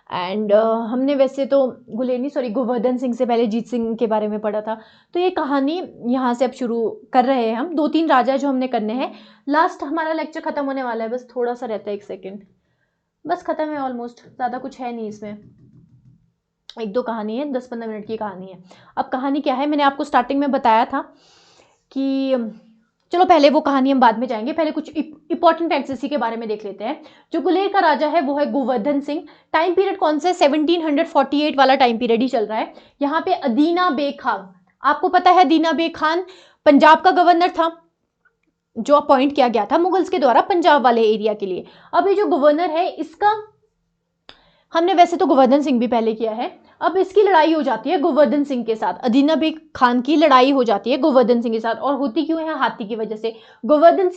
एंड हमने वैसे तो गोवर्धन सिंह से पहले जीत सिंह के बारे में पढ़ा था। तो ये कहानी यहाँ से अब शुरू कर रहे हैं हम, 2-3 राजा जो हमने करने हैं। लास्ट हमारा लेक्चर खत्म होने वाला है, बस थोड़ा सा रहता है, 1 सेकेंड, बस खत्म है ऑलमोस्ट, ज़्यादा कुछ है नहीं इसमें, 1-2 कहानी है, 10-15 मिनट की कहानी है। अब कहानी क्या है, मैंने आपको स्टार्टिंग में बताया था कि चलो पहले वो कहानी हम बाद में जाएंगे, पहले कुछ इंपॉर्टेंट फैक्ट्स इसी के बारे में देख लेते हैं। जो गुलेर का राजा है वो है गोवर्धन सिंह। टाइम पीरियड कौन सा है? 1748 वाला टाइम पीरियड ही चल रहा है। यहाँ पे अदीना बे खान, आपको पता है अदीना बे खान पंजाब का गवर्नर था, जो अपॉइंट किया गया था मुगल्स के द्वारा पंजाब वाले एरिया के लिए। अब ये जो गवर्नर है इसका, हमने वैसे तो गोवर्धन सिंह भी पहले किया है। अब इसकी लड़ाई हो जाती है गोवर्धन सिंह के साथ, अदीना बे खान की लड़ाई हो जाती है गोवर्धन सिंह के साथ। और होती क्यों है? हाथी की वजह से। गोवर्धन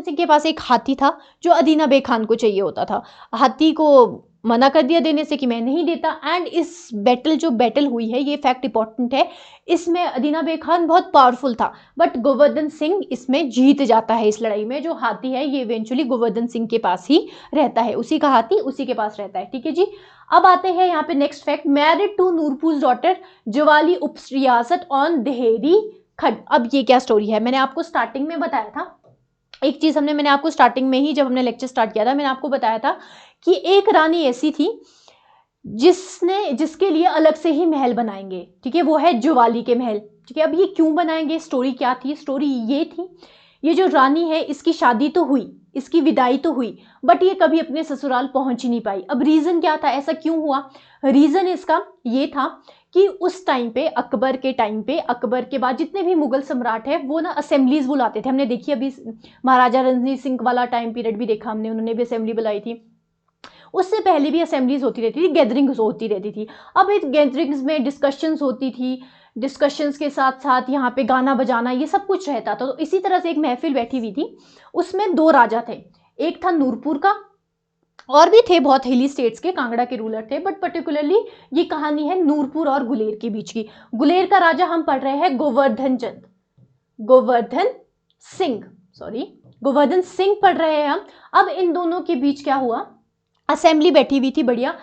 सिंह के पास एक हाथी था जो अदीना बे खान को चाहिए होता था। हाथी को मना कर दिया देने से कि मैं नहीं देता। एंड इस जो बैटल हुई है, ये फैक्ट इंपॉर्टेंट है, इसमें अदीना बे खान बहुत पावरफुल था, बट गोवर्धन सिंह इसमें जीत जाता है। इस लड़ाई में जो हाथी है ये इवेंचुअली गोवर्धन सिंह के पास ही रहता है, उसी का हाथी उसी के पास रहता है। ठीक है जी। अब आते हैं यहाँ पे next fact, married to Nurpur daughter Jawali उप रियासत ऑन देहरी खड। अब ये क्या स्टोरी है? मैंने आपको स्टार्टिंग में बताया था एक चीज, मैंने आपको स्टार्टिंग में ही जब हमने लेक्चर स्टार्ट किया था मैंने आपको बताया था कि एक रानी ऐसी थी जिसके लिए अलग से ही महल बनाएंगे। ठीक है, वो है ज्वाली के महल। ठीक है, अब ये क्यों बनाएंगे, स्टोरी क्या थी? स्टोरी ये थी, ये जो रानी है इसकी शादी तो हुई, इसकी विदाई तो हुई, बट ये कभी अपने ससुराल पहुंच ही नहीं पाई। अब रीजन क्या था, ऐसा क्यों हुआ? रीजन इसका ये था कि उस टाइम पे अकबर के बाद जितने भी मुगल सम्राट है वो ना असेंबलीज बुलाते थे। हमने देखी अभी महाराजा रणजीत सिंह वाला टाइम पीरियड भी देखा हमने, उन्होंने भी असेंबली बुलाई थी। उससे पहले भी असेंबलीज होती रहती थी, गैदरिंग्स होती रहती थी। अब इस गैदरिंग्स में डिस्कशंस होती थी, डिस्कशंस के साथ साथ यहाँ पे गाना बजाना ये सब कुछ रहता था। तो इसी तरह से एक महफिल बैठी हुई थी, उसमें 2 राजा थे, एक था नूरपुर का, और भी थे बहुत हिली स्टेट्स के, कांगड़ा के रूलर थे, बट पर्टिकुलरली ये कहानी है नूरपुर और गुलेर के बीच की। गुलेर का राजा हम पढ़ रहे हैं गोवर्धन सिंह पढ़ रहे हैं हम। अब इन दोनों के बीच क्या हुआ, असेंबली बैठी हुई थी बढ़िया,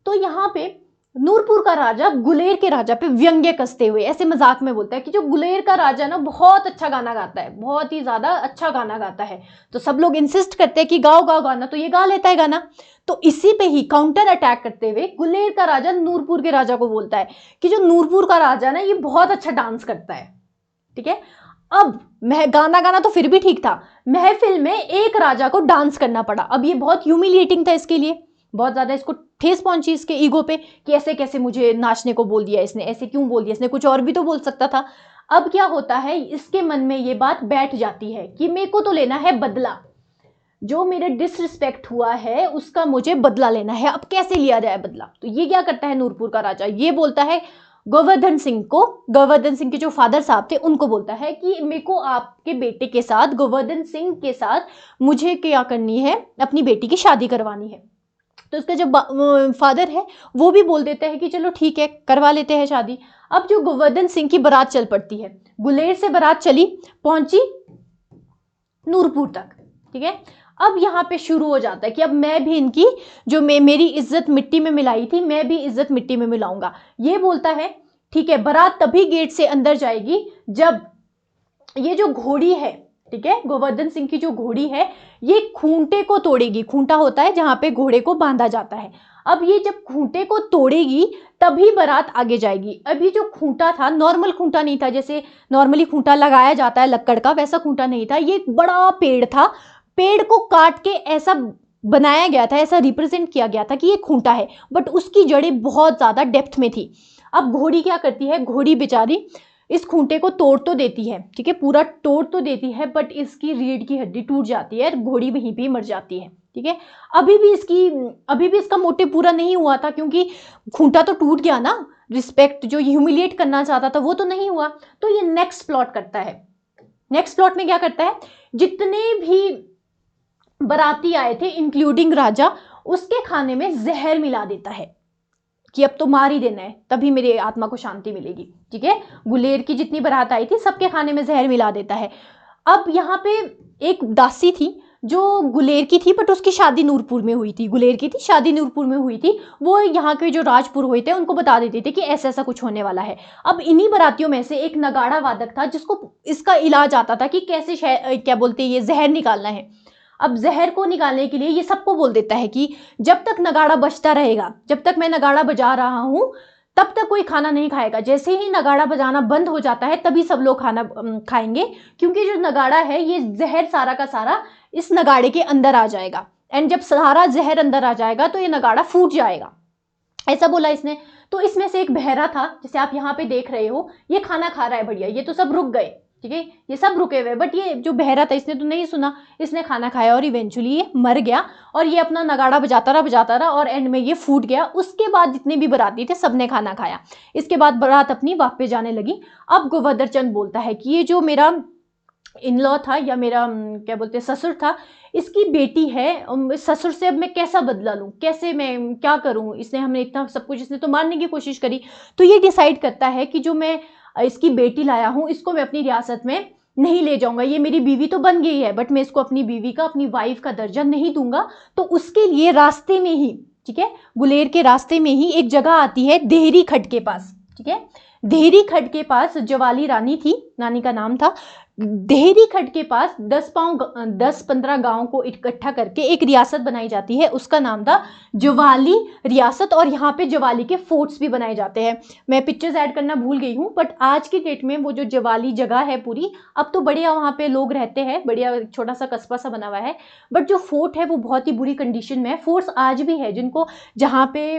तो यहाँ पे नूरपुर का राजा गुलेर के राजा पे व्यंग्य कसते हुए ऐसे मजाक में बोलता है कि जो गुलेर का राजा ना बहुत अच्छा गाना गाता है, बहुत ही ज्यादा अच्छा गाना गाता है। तो सब लोग इंसिस्ट करते हैं कि गाओ गाओ गाना, तो ये गा लेता है गाना। तो इसी पे ही काउंटर अटैक करते हुए गुलेर का राजा नूरपुर के राजा को बोलता है कि जो नूरपुर का राजा ना ये बहुत अच्छा डांस करता है। ठीक है, अब गाना गाना तो फिर भी ठीक था, महफिल में एक राजा को डांस करना पड़ा। अब ये बहुत ह्यूमिलिएटिंग था इसके लिए, बहुत ज्यादा इसको ठेस पहुंची इसके ईगो पे कि ऐसे कैसे मुझे नाचने को बोल दिया इसने, ऐसे क्यों बोल दिया इसने, कुछ और भी तो बोल सकता था। अब क्या होता है, इसके मन में ये बात बैठ जाती है कि मेरे को तो लेना है बदला, जो मेरे डिसरिस्पेक्ट हुआ है उसका मुझे बदला लेना है। अब कैसे लिया जाए बदला? तो ये क्या करता है नूरपुर का राजा, ये बोलता है गोवर्धन सिंह के जो फादर साहब थे उनको बोलता है कि मेरे को आपके बेटे के साथ, गोवर्धन सिंह के साथ मुझे क्या करनी है, अपनी बेटी की शादी करवानी है। तो उसका जो फादर है वो भी बोल देता है कि चलो ठीक है करवा लेते हैं शादी। अब जो गोवर्धन सिंह की बारात चल पड़ती है, गुलेर से बारात चली, पहुंची नूरपुर तक। ठीक है, अब यहाँ पे शुरू हो जाता है कि अब मैं भी इनकी जो मेरी इज्जत मिट्टी में मिलाई थी, मैं भी इज्जत मिट्टी में मिलाऊंगा। ये बोलता है ठीक है, बारात तभी गेट से अंदर जाएगी जब ये जो घोड़ी है, ठीक है, गोवर्धन सिंह की जो घोड़ी है, ये खूंटे को तोड़ेगी। खूंटा होता है जहां पे घोड़े को बांधा जाता है। अब ये जब खूंटे को तोड़ेगी तभी बारात आगे जाएगी। अभी जो खूंटा था नॉर्मल खूंटा नहीं था, जैसे नॉर्मली खूंटा लगाया जाता है लक्कड़ का, वैसा खूंटा नहीं था। ये एक बड़ा पेड़ था, पेड़ को काट के ऐसा बनाया गया था, ऐसा रिप्रेजेंट किया गया था कि ये खूंटा है, बट उसकी जड़ें बहुत ज्यादा डेप्थ में थी। अब घोड़ी क्या करती है, घोड़ी बेचारी इस खूंटे को तोड़ तो देती है, ठीक है, पूरा तोड़ तो देती है, बट इसकी रीढ़ की हड्डी टूट जाती है, घोड़ी वहीं पे मर जाती है, ठीक है। अभी भी इसका मोटिव पूरा नहीं हुआ था, क्योंकि खूंटा तो टूट गया ना, रिस्पेक्ट जो ह्यूमिलिएट करना चाहता था वो तो नहीं हुआ। तो ये नेक्स्ट प्लॉट करता है। नेक्स्ट प्लॉट में क्या करता है, जितने भी बाराती आए थे इंक्लूडिंग राजा, उसके खाने में जहर मिला देता है कि अब तो मार ही देना है, तभी मेरी आत्मा को शांति मिलेगी, ठीक है। गुलेर की जितनी बारात आई थी सबके खाने में जहर मिला देता है। अब यहाँ पे एक दासी थी जो गुलेर की थी, बट उसकी शादी नूरपुर में हुई थी। गुलेर की थी, शादी नूरपुर में हुई थी। वो यहाँ के जो राजपुरोहित थे उनको बता देते थे कि ऐसा ऐसा कुछ होने वाला है। अब इन्हीं बारातियों में से एक नगाड़ा वादक था जिसको इसका इलाज आता था कि कैसे क्या बोलते हैं ये जहर निकालना है। अब जहर को निकालने के लिए ये सबको बोल देता है कि जब तक नगाड़ा बजता रहेगा, जब तक मैं नगाड़ा बजा रहा हूं तब तक कोई खाना नहीं खाएगा। जैसे ही नगाड़ा बजाना बंद हो जाता है तभी सब लोग खाना खाएंगे, क्योंकि जो नगाड़ा है ये जहर सारा का सारा इस नगाड़े के अंदर आ जाएगा, एंड जब सारा जहर अंदर आ जाएगा तो ये नगाड़ा फूट जाएगा, ऐसा बोला इसने। तो इसमें से एक बहरा था, जैसे आप यहाँ पे देख रहे हो, ये खाना खा रहा है बढ़िया, ये तो सब रुक गए, ठीक है, ये सब रुके हुए, बट ये जो बहरा था इसने तो नहीं सुना, इसने खाना खाया और इवेंचुअली ये मर गया, और ये अपना नगाड़ा बजाता रहा और एंड में ये फूट गया। उसके बाद जितने भी बाराती थे सबने खाना खाया। इसके बाद बारात अपनी वापस जाने लगी। अब गोवर्धन चंद बोलता है कि ये जो मेरा इन लॉ था या मेरा क्या बोलते हैं ससुर था, इसकी बेटी है, ससुर से अब मैं कैसा बदला लूं, कैसे मैं क्या करूं, इसने हमने इतना सब कुछ, इसने तो मारने की कोशिश करी। तो ये डिसाइड करता है कि जो मैं इसकी बेटी लाया हूं इसको मैं अपनी रियासत में नहीं ले जाऊंगा। ये मेरी बीवी तो बन गई है, बट मैं इसको अपनी बीवी का, अपनी वाइफ का दर्जा नहीं दूंगा। तो उसके लिए रास्ते में ही, ठीक है, गुलेर के रास्ते में ही एक जगह आती है देहरी खड्ड के पास, ठीक है। देहरी खड्ड के पास जवाली रानी थी, रानी का नाम था। देहरी खड्ड के पास 10-15 गांव को इकट्ठा करके एक रियासत बनाई जाती है, उसका नाम था ज्वाली रियासत। और यहाँ पे ज्वाली के फोर्ट्स भी बनाए जाते हैं। मैं पिक्चर्स ऐड करना भूल गई हूँ, बट आज की डेट में वो जो ज्वाली जगह है पूरी, अब तो बढ़िया वहाँ पे लोग रहते हैं, बढ़िया छोटा सा कस्बा सा बना हुआ है, बट जो फोर्ट है वो बहुत ही बुरी कंडीशन में है। फोर्ट्स आज भी है जिनको, जहाँ पे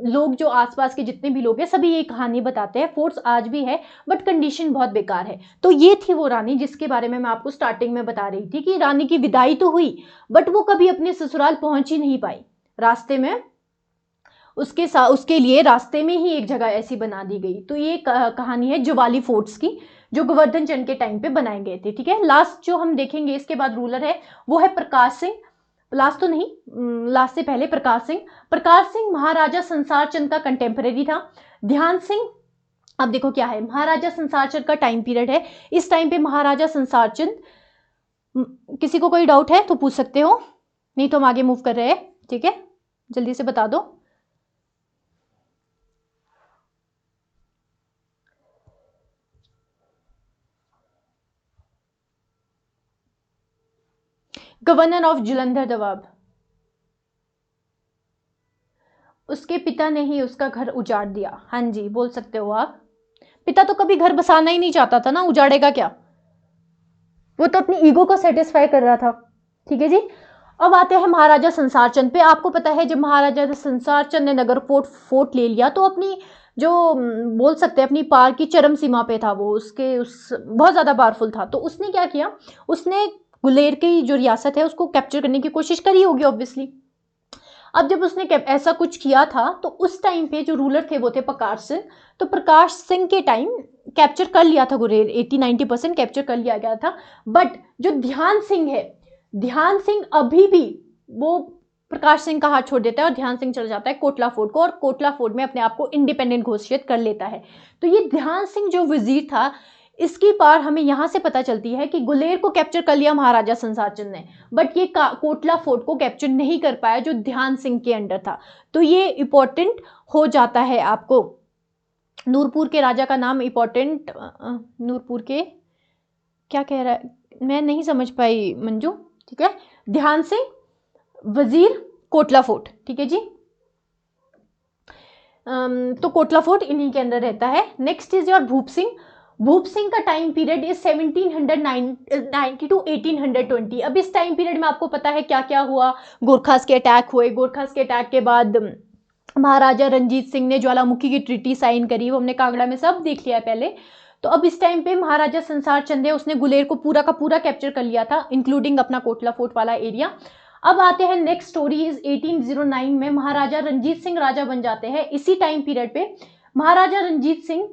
लोग जो आसपास के जितने भी लोग हैं सभी ये कहानी बताते हैं, फोर्ट्स आज भी है बट कंडीशन बहुत बेकार है। तो ये थी वो रानी जिसके बारे में मैं आपको स्टार्टिंग में बता रही थी कि रानी की विदाई तो हुई बट वो कभी अपने ससुराल पहुंच ही नहीं पाई। रास्ते में उसके लिए रास्ते में ही एक जगह ऐसी बना दी गई। तो ये कहानी है ज्वाली फोर्ट्स की, जो गोवर्धन चंद के टाइम पे बनाए गए थे, ठीक है। लास्ट जो हम देखेंगे इसके बाद रूलर है वो है प्रकाश सिंह। लास्ट तो नहीं, लास्ट से पहले प्रकाश सिंह। प्रकाश सिंह महाराजा संसार चंद का कंटेम्परेरी था। ध्यान सिंह, अब देखो क्या है, महाराजा संसार चंद का टाइम पीरियड है। इस टाइम पे महाराजा संसार चंद, किसी को कोई डाउट है तो पूछ सकते हो, नहीं तो हम आगे मूव कर रहे हैं, ठीक है, जल्दी से बता दो। गवर्नर ऑफ जुलंधर दवाब, उसके पिता ने ही उसका घर उजाड़ दिया। हाँ जी, बोल सकते हो आप। पिता तो कभी घर बसाना ही नहीं चाहता था ना, उजाड़ेगा क्या, वो तो अपनी ईगो को सेटिस्फाई कर रहा था, ठीक है जी। अब आते हैं महाराजा संसार चंद पे। आपको पता है जब महाराजा संसार चंद ने नगर फोर्ट ले लिया तो अपनी जो बोल सकते हैं अपनी पार की चरम सीमा पे था वो, उस बहुत ज्यादा पावरफुल था। तो उसने क्या किया, उसने गुलेर की जो रियासत है उसको कैप्चर करने की कोशिश करी होगी ऑब्वियसली। अब जब उसने ऐसा कुछ किया था तो उस टाइम पे जो रूलर थे वो थे प्रकाश सिंह। तो प्रकाश सिंह के टाइम कैप्चर कर लिया था गुलेर, 80-90% कैप्चर कर लिया गया था। बट जो ध्यान सिंह है, ध्यान सिंह अभी भी वो प्रकाश सिंह का हाथ छोड़ देता है और ध्यान सिंह चल जाता है कोटला फोर्ट को, और कोटला फोर्ट में अपने आप को इंडिपेंडेंट घोषित कर लेता है। तो ये ध्यान सिंह जो वजीर था, इसकी पार हमें यहाँ से पता चलती है कि गुलेर को कैप्चर कर लिया महाराजा संसार चंद ने, बट ये कोटला फोर्ट को कैप्चर नहीं कर पाया जो ध्यान सिंह के अंडर था। तो ये इंपॉर्टेंट हो जाता है आपको। नूरपुर के राजा का नाम इंपॉर्टेंट, नूरपुर के क्या कह रहा है मैं नहीं समझ पाई मंजू, ठीक है, ध्यान सिंह, वजीर, कोटला फोर्ट, ठीक है जी। तो कोटला फोर्ट इन्हीं के अंदर रहता है। नेक्स्ट इज योर भूप सिंह। भूप सिंह का टाइम पीरियड इज 1790 टू 1820। अब इस टाइम पीरियड में आपको पता है क्या क्या हुआ, गोरखास के अटैक हुए, गोरखास के अटैक के बाद महाराजा रंजीत सिंह ने ज्वालामुखी की ट्रीटी साइन करी, वो हमने कांगड़ा में सब देख लिया है पहले। तो अब इस टाइम पे महाराजा संसार चंद है, उसने गुलेर को पूरा का पूरा कैप्चर कर लिया था, इंक्लूडिंग अपना कोटला फोर्ट वाला एरिया। अब आते हैं नेक्स्ट स्टोरी इज 1809 में महाराजा रंजीत सिंह राजा बन जाते हैं। इसी टाइम पीरियड पे महाराजा रंजीत सिंह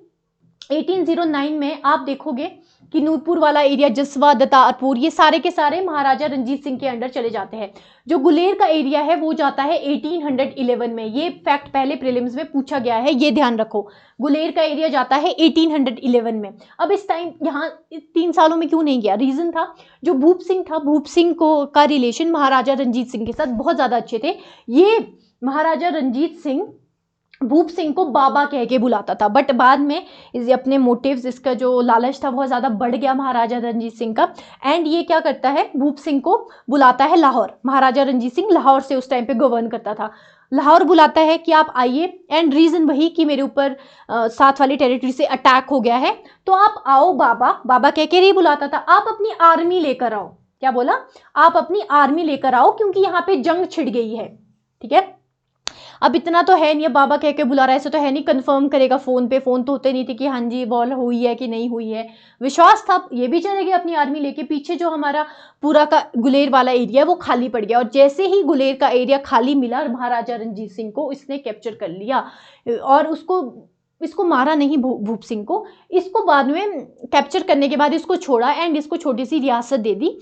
1809 में आप देखोगे कि नूरपुर वाला एरिया, जसवा, दतारपुर, ये सारे के सारे महाराजा रंजीत सिंह के अंडर चले जाते हैं। जो गुलेर का एरिया है वो जाता है 1811 में। ये फैक्ट पहले प्रीलिम्स में पूछा गया है, ये ध्यान रखो। गुलेर का एरिया जाता है 1811 में। अब इस टाइम यहाँ 3 सालों में क्यों नहीं गया, रीजन था जो भूप सिंह था, भूप सिंह को का रिलेशन महाराजा रंजीत सिंह के साथ बहुत ज्यादा अच्छे थे। ये महाराजा रंजीत सिंह भूप सिंह को बाबा कह के बुलाता था, बट बाद में इस अपने मोटिव्स, इसका जो लालच था बहुत ज़्यादा बढ़ गया महाराजा रंजीत सिंह का, एंड ये क्या करता है, भूप सिंह को बुलाता है लाहौर। महाराजा रंजीत सिंह लाहौर से उस टाइम पे गवर्न करता था। लाहौर बुलाता है कि आप आइए, एंड रीज़न वही कि मेरे ऊपर साथ वाली टेरिटरी से अटैक हो गया है, तो आप आओ बाबा, बाबा कह के नहीं बुलाता था, आप अपनी आर्मी लेकर आओ। क्या बोला, आप अपनी आर्मी लेकर आओ क्योंकि यहाँ पे जंग छिड़ गई है, ठीक है। अब इतना तो है नहीं, बाबा कह के बुला रहा है, ऐसा तो है नहीं कंफर्म करेगा फोन पे, फोन तो होते नहीं थे कि हाँ जी बॉल हुई है कि नहीं हुई है। विश्वास था ये भी चले गए अपनी आर्मी लेके। पीछे जो हमारा पूरा का गुलेर वाला एरिया है वो खाली पड़ गया, और जैसे ही गुलेर का एरिया खाली मिला महाराजा रंजीत सिंह को इसने कैप्चर कर लिया, और इसको मारा नहीं भूप सिंह को, इसको बाद में कैप्चर करने के बाद इसको छोड़ा, एंड इसको छोटी सी रियासत दे दी।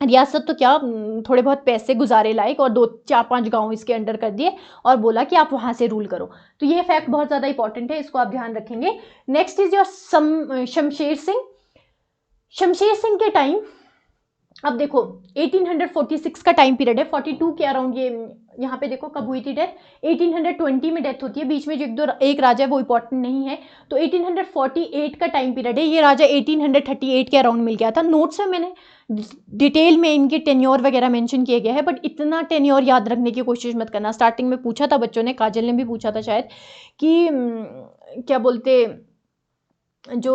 रियासत तो क्या, थोड़े बहुत पैसे गुजारे लायक, और 2-4-5 गांव इसके अंडर कर दिए और बोला कि आप वहां से रूल करो। तो ये फैक्ट बहुत ज्यादा इंपॉर्टेंट है, इसको आप ध्यान रखेंगे। Next is your Shamsher Singh. Shamsher Singh के टाइम, अब देखो 1846 का टाइम पीरियड है, 42 के अराउंड ये यहाँ पे देखो कब हुई थी डेथ, 1820 में डेथ होती है। बीच में जो एक राजा है वो इंपॉर्टेंट नहीं है, तो 1848 का टाइम पीरियड है। ये राजा 1838 के अराउंड मिल गया था। नोट्स में मैंने डिटेल में इनके टेन्योर वगैरह मेंशन किए गए हैं, बट इतना टेन्योर याद रखने की कोशिश मत करना। स्टार्टिंग में पूछा था बच्चों ने, काजल ने भी पूछा था शायद, कि क्या बोलते, जो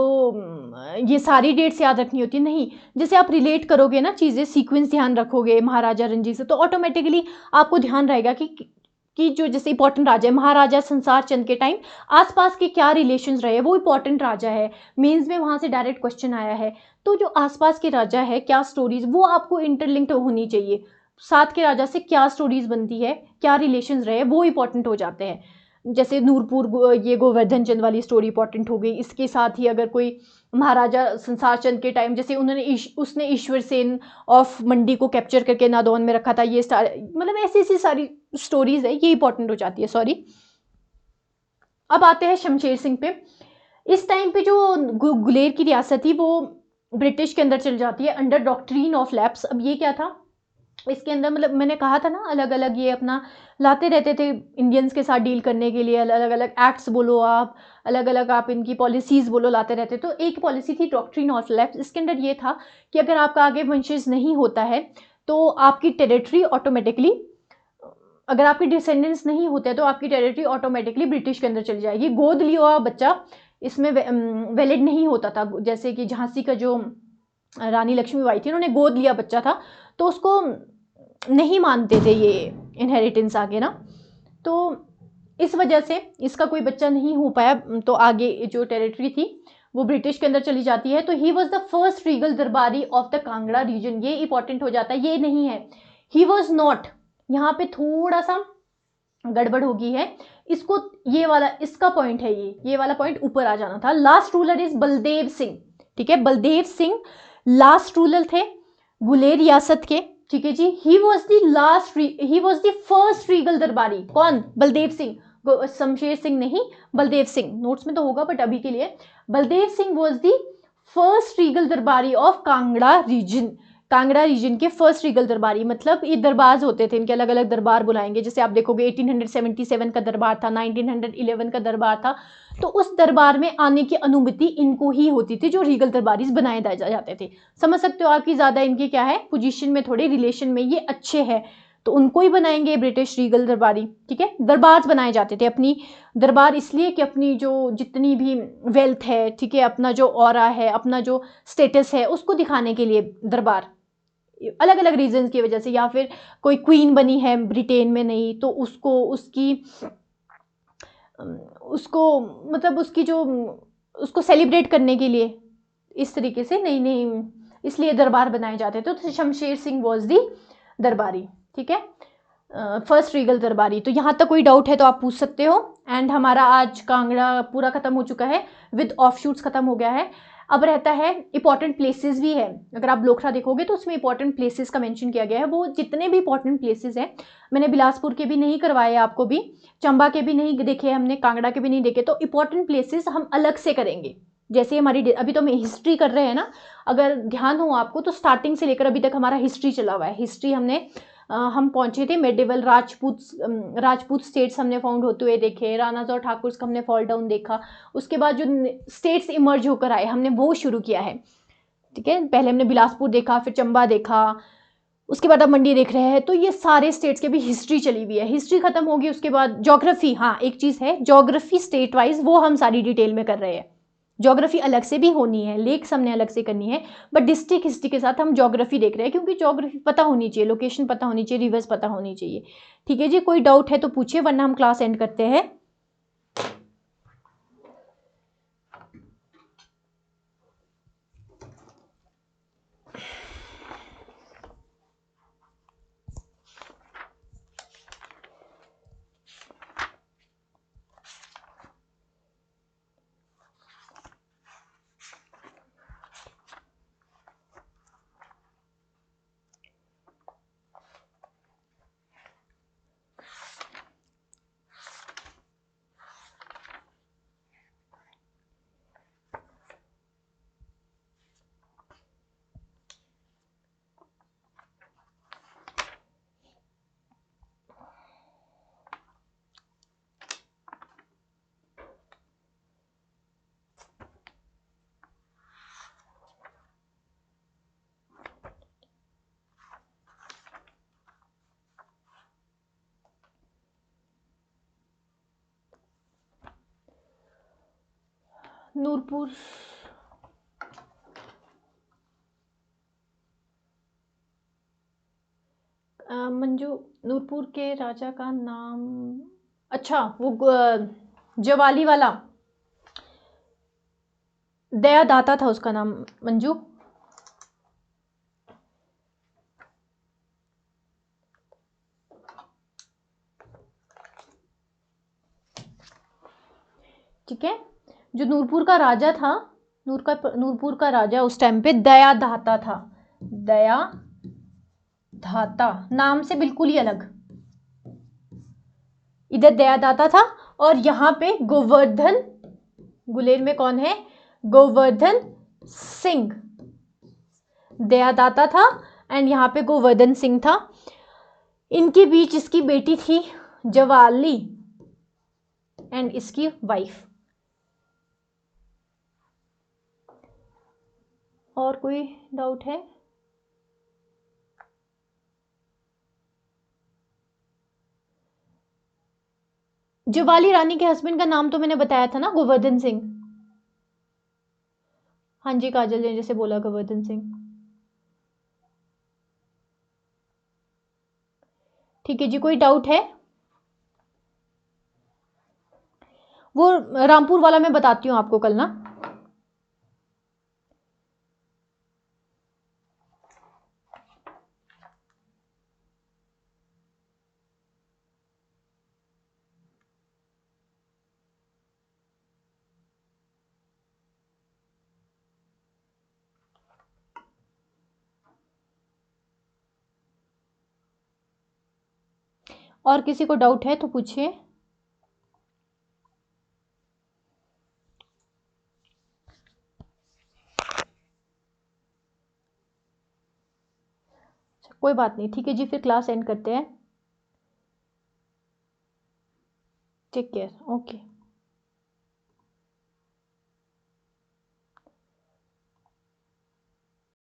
ये सारी डेट्स याद रखनी होती है, नहीं, जैसे आप रिलेट करोगे ना चीज़ें, सीक्वेंस ध्यान रखोगे महाराजा रंजीत से, तो ऑटोमेटिकली आपको ध्यान रहेगा कि जो जैसे इंपॉर्टेंट राजा है महाराजा संसार चंद के टाइम आसपास के क्या रिलेशंस रहे, वो इंपॉर्टेंट राजा है, मेंस में वहाँ से डायरेक्ट क्वेश्चन आया है। तो जो आसपास के राजा है, क्या स्टोरीज, वो आपको इंटरलिंक्ड होनी चाहिए। साथ के राजा से क्या स्टोरीज बनती है, क्या रिलेशंस रहे, वो इंपॉर्टेंट हो जाते हैं। जैसे नूरपुर ये गोवर्धन चंद वाली स्टोरी इंपॉर्टेंट हो गई। इसके साथ ही अगर कोई महाराजा संसार चंद के टाइम, जैसे उसने ईश्वर सेन ऑफ मंडी को कैप्चर करके नादौन में रखा था, ये मतलब ऐसी सारी स्टोरीज है, ये इंपॉर्टेंट हो जाती है। सॉरी, अब आते हैं शमशेर सिंह पे। इस टाइम पे जो गुलेर की रियासत थी वो ब्रिटिश के अंदर चल जाती है अंडर डॉक्ट्रीन ऑफ लैप्स। अब ये क्या था, इसके अंदर मतलब मैंने कहा था ना, अलग अलग ये अपना लाते रहते थे इंडियंस के साथ डील करने के लिए, अलग अलग एक्ट्स बोलो आप, अलग अलग आप इनकी पॉलिसीज बोलो, लाते रहते। तो एक पॉलिसी थी डॉक्ट्रीन ऑफ लैप्स। इसके अंदर ये था कि अगर आपका आगे वंशज नहीं होता है तो आपकी टेरिटरी ऑटोमेटिकली, अगर आपके डिसेंडेंट्स नहीं होते तो आपकी टेरिटरी ऑटोमेटिकली ब्रिटिश के अंदर चली जाएगी। गोद लिया हुआ बच्चा इसमें वैलिड नहीं होता था। जैसे कि झांसी का जो रानी लक्ष्मीबाई थी, उन्होंने गोद लिया बच्चा था, तो उसको नहीं मानते थे ये इनहेरिटेंस आगे ना, तो इस वजह से इसका कोई बच्चा नहीं हो पाया, तो आगे जो टेरिटरी थी वो ब्रिटिश के अंदर चली जाती है। तो ही वॉज द फर्स्ट रीगल दरबारी ऑफ द कांगड़ा रीजन। ये इंपॉर्टेंट हो जाता है, ये नहीं है, ही वॉज नॉट, यहाँ पे थोड़ा सा गड़बड़ हो गई है। इसको ये वाला इसका पॉइंट है, ये वाला पॉइंट ऊपर आ जाना था। Last ruler is Baldev Singh, ठीक है, बलदेव सिंह लास्ट रूलर थे गुलेर रियासत के, ठीक है जी। He was the first regal दरबारी। कौन? बलदेव सिंह, शमशेर सिंह नहीं, बलदेव सिंह। नोट्स में तो होगा बट अभी के लिए Baldev Singh was the first regal दरबारी of Kangra region, Kangra region के फर्स्ट रीगल दरबारी, मतलब ये दरबार होते थे, इनके अलग अलग दरबार बुलाएंगे। जैसे आप देखोगे 1877 का दरबार था, 1911 का दरबार था, तो उस दरबार में आने की अनुमति इनको ही होती थी, जो रीगल दरबारी बनाए जाते थे। समझ सकते हो आपकी ज़्यादा इनके क्या है पोजीशन में, थोड़े रिलेशन में ये अच्छे हैं, तो उनको ही बनाएंगे ब्रिटिश रीगल दरबारी। ठीक है, दरबार बनाए जाते थे, अपनी दरबार इसलिए कि अपनी जो जितनी भी वेल्थ है, ठीक है, अपना जो ऑरा है, अपना जो स्टेटस है, उसको दिखाने के लिए दरबार, अलग अलग रीजन की वजह से, या फिर कोई क्वीन बनी है ब्रिटेन में नहीं, तो उसको उसको मतलब उसकी जो उसको सेलिब्रेट करने के लिए इस तरीके से नई नई, इसलिए दरबार बनाए जाते थे। तो शमशेर सिंह वॉज दी दरबारी। ठीक है, फर्स्ट रीगल दरबारी। तो यहाँ तक कोई डाउट है तो आप पूछ सकते हो। एंड हमारा आज कांगड़ा पूरा खत्म हो चुका है, विद ऑफशूट्स खत्म हो गया है। अब रहता है इंपॉर्टेंट प्लेसेस भी है। अगर आप लोखरा देखोगे तो उसमें इंपॉर्टेंट प्लेसेस का मेंशन किया गया है। वो जितने भी इंपॉर्टेंट प्लेसेस हैं, मैंने बिलासपुर के भी नहीं करवाए आपको भी, चंबा के भी नहीं देखे हमने, कांगड़ा के भी नहीं देखे। तो इंपॉर्टेंट प्लेसेस हम अलग से करेंगे। जैसे हमारी अभी तो हम हिस्ट्री कर रहे हैं ना, अगर ध्यान हो आपको तो स्टार्टिंग से लेकर अभी तक हमारा हिस्ट्री चला हुआ है। हिस्ट्री हमने हम पहुंचे थे मेडिवल राजपूत स्टेट्स हमने फाउंड होते हुए देखे, राणाज और ठाकुर का हमने फॉल डाउन देखा। उसके बाद जो स्टेट्स इमर्ज होकर आए हमने वो शुरू किया है। ठीक है, पहले हमने बिलासपुर देखा, फिर चंबा देखा, उसके बाद आप मंडी देख रहे हैं। तो ये सारे स्टेट्स की भी हिस्ट्री चली हुई है। हिस्ट्री खत्म होगी उसके बाद ज्योग्राफी, हाँ एक चीज़ है ज्योग्राफी स्टेट वाइज, वो हम सारी डिटेल में कर रहे हैं। ज्योग्राफी अलग से भी होनी है, लेक्स हमने अलग से करनी है, बट डिस्ट्रिक्ट हिस्ट्री के साथ हम ज्योग्राफी देख रहे हैं, क्योंकि ज्योग्राफी पता होनी चाहिए, लोकेशन पता होनी चाहिए, रिवर्स पता होनी चाहिए। ठीक है जी, कोई डाउट है तो पूछिए, वरना हम क्लास एंड करते हैं। नूरपुर, मंजू, नूरपुर के राजा का नाम, अच्छा वो जवाली वाला दयादाता था उसका नाम, मंजू। ठीक है, जो नूरपुर का राजा था, नूरपुर का राजा उस टाइम पे दयादाता था। दयादाता नाम से बिल्कुल ही अलग, इधर दयादाता था और यहाँ पे गोवर्धन, गुलेर में कौन है, गोवर्धन सिंह। दयादाता था एंड यहाँ पे गोवर्धन सिंह था। इनके बीच इसकी बेटी थी जवाली एंड इसकी वाइफ। और कोई डाउट है? जवाली रानी के हस्बैंड का नाम तो मैंने बताया था ना, गोवर्धन सिंह। हाँ जी, काजल ने जैसे बोला गोवर्धन सिंह। ठीक है जी, कोई डाउट है? वो रामपुर वाला मैं बताती हूँ आपको कल ना। और किसी को डाउट है तो पूछिए। कोई बात नहीं, ठीक है जी, फिर क्लास एंड करते हैं। Take care, okay.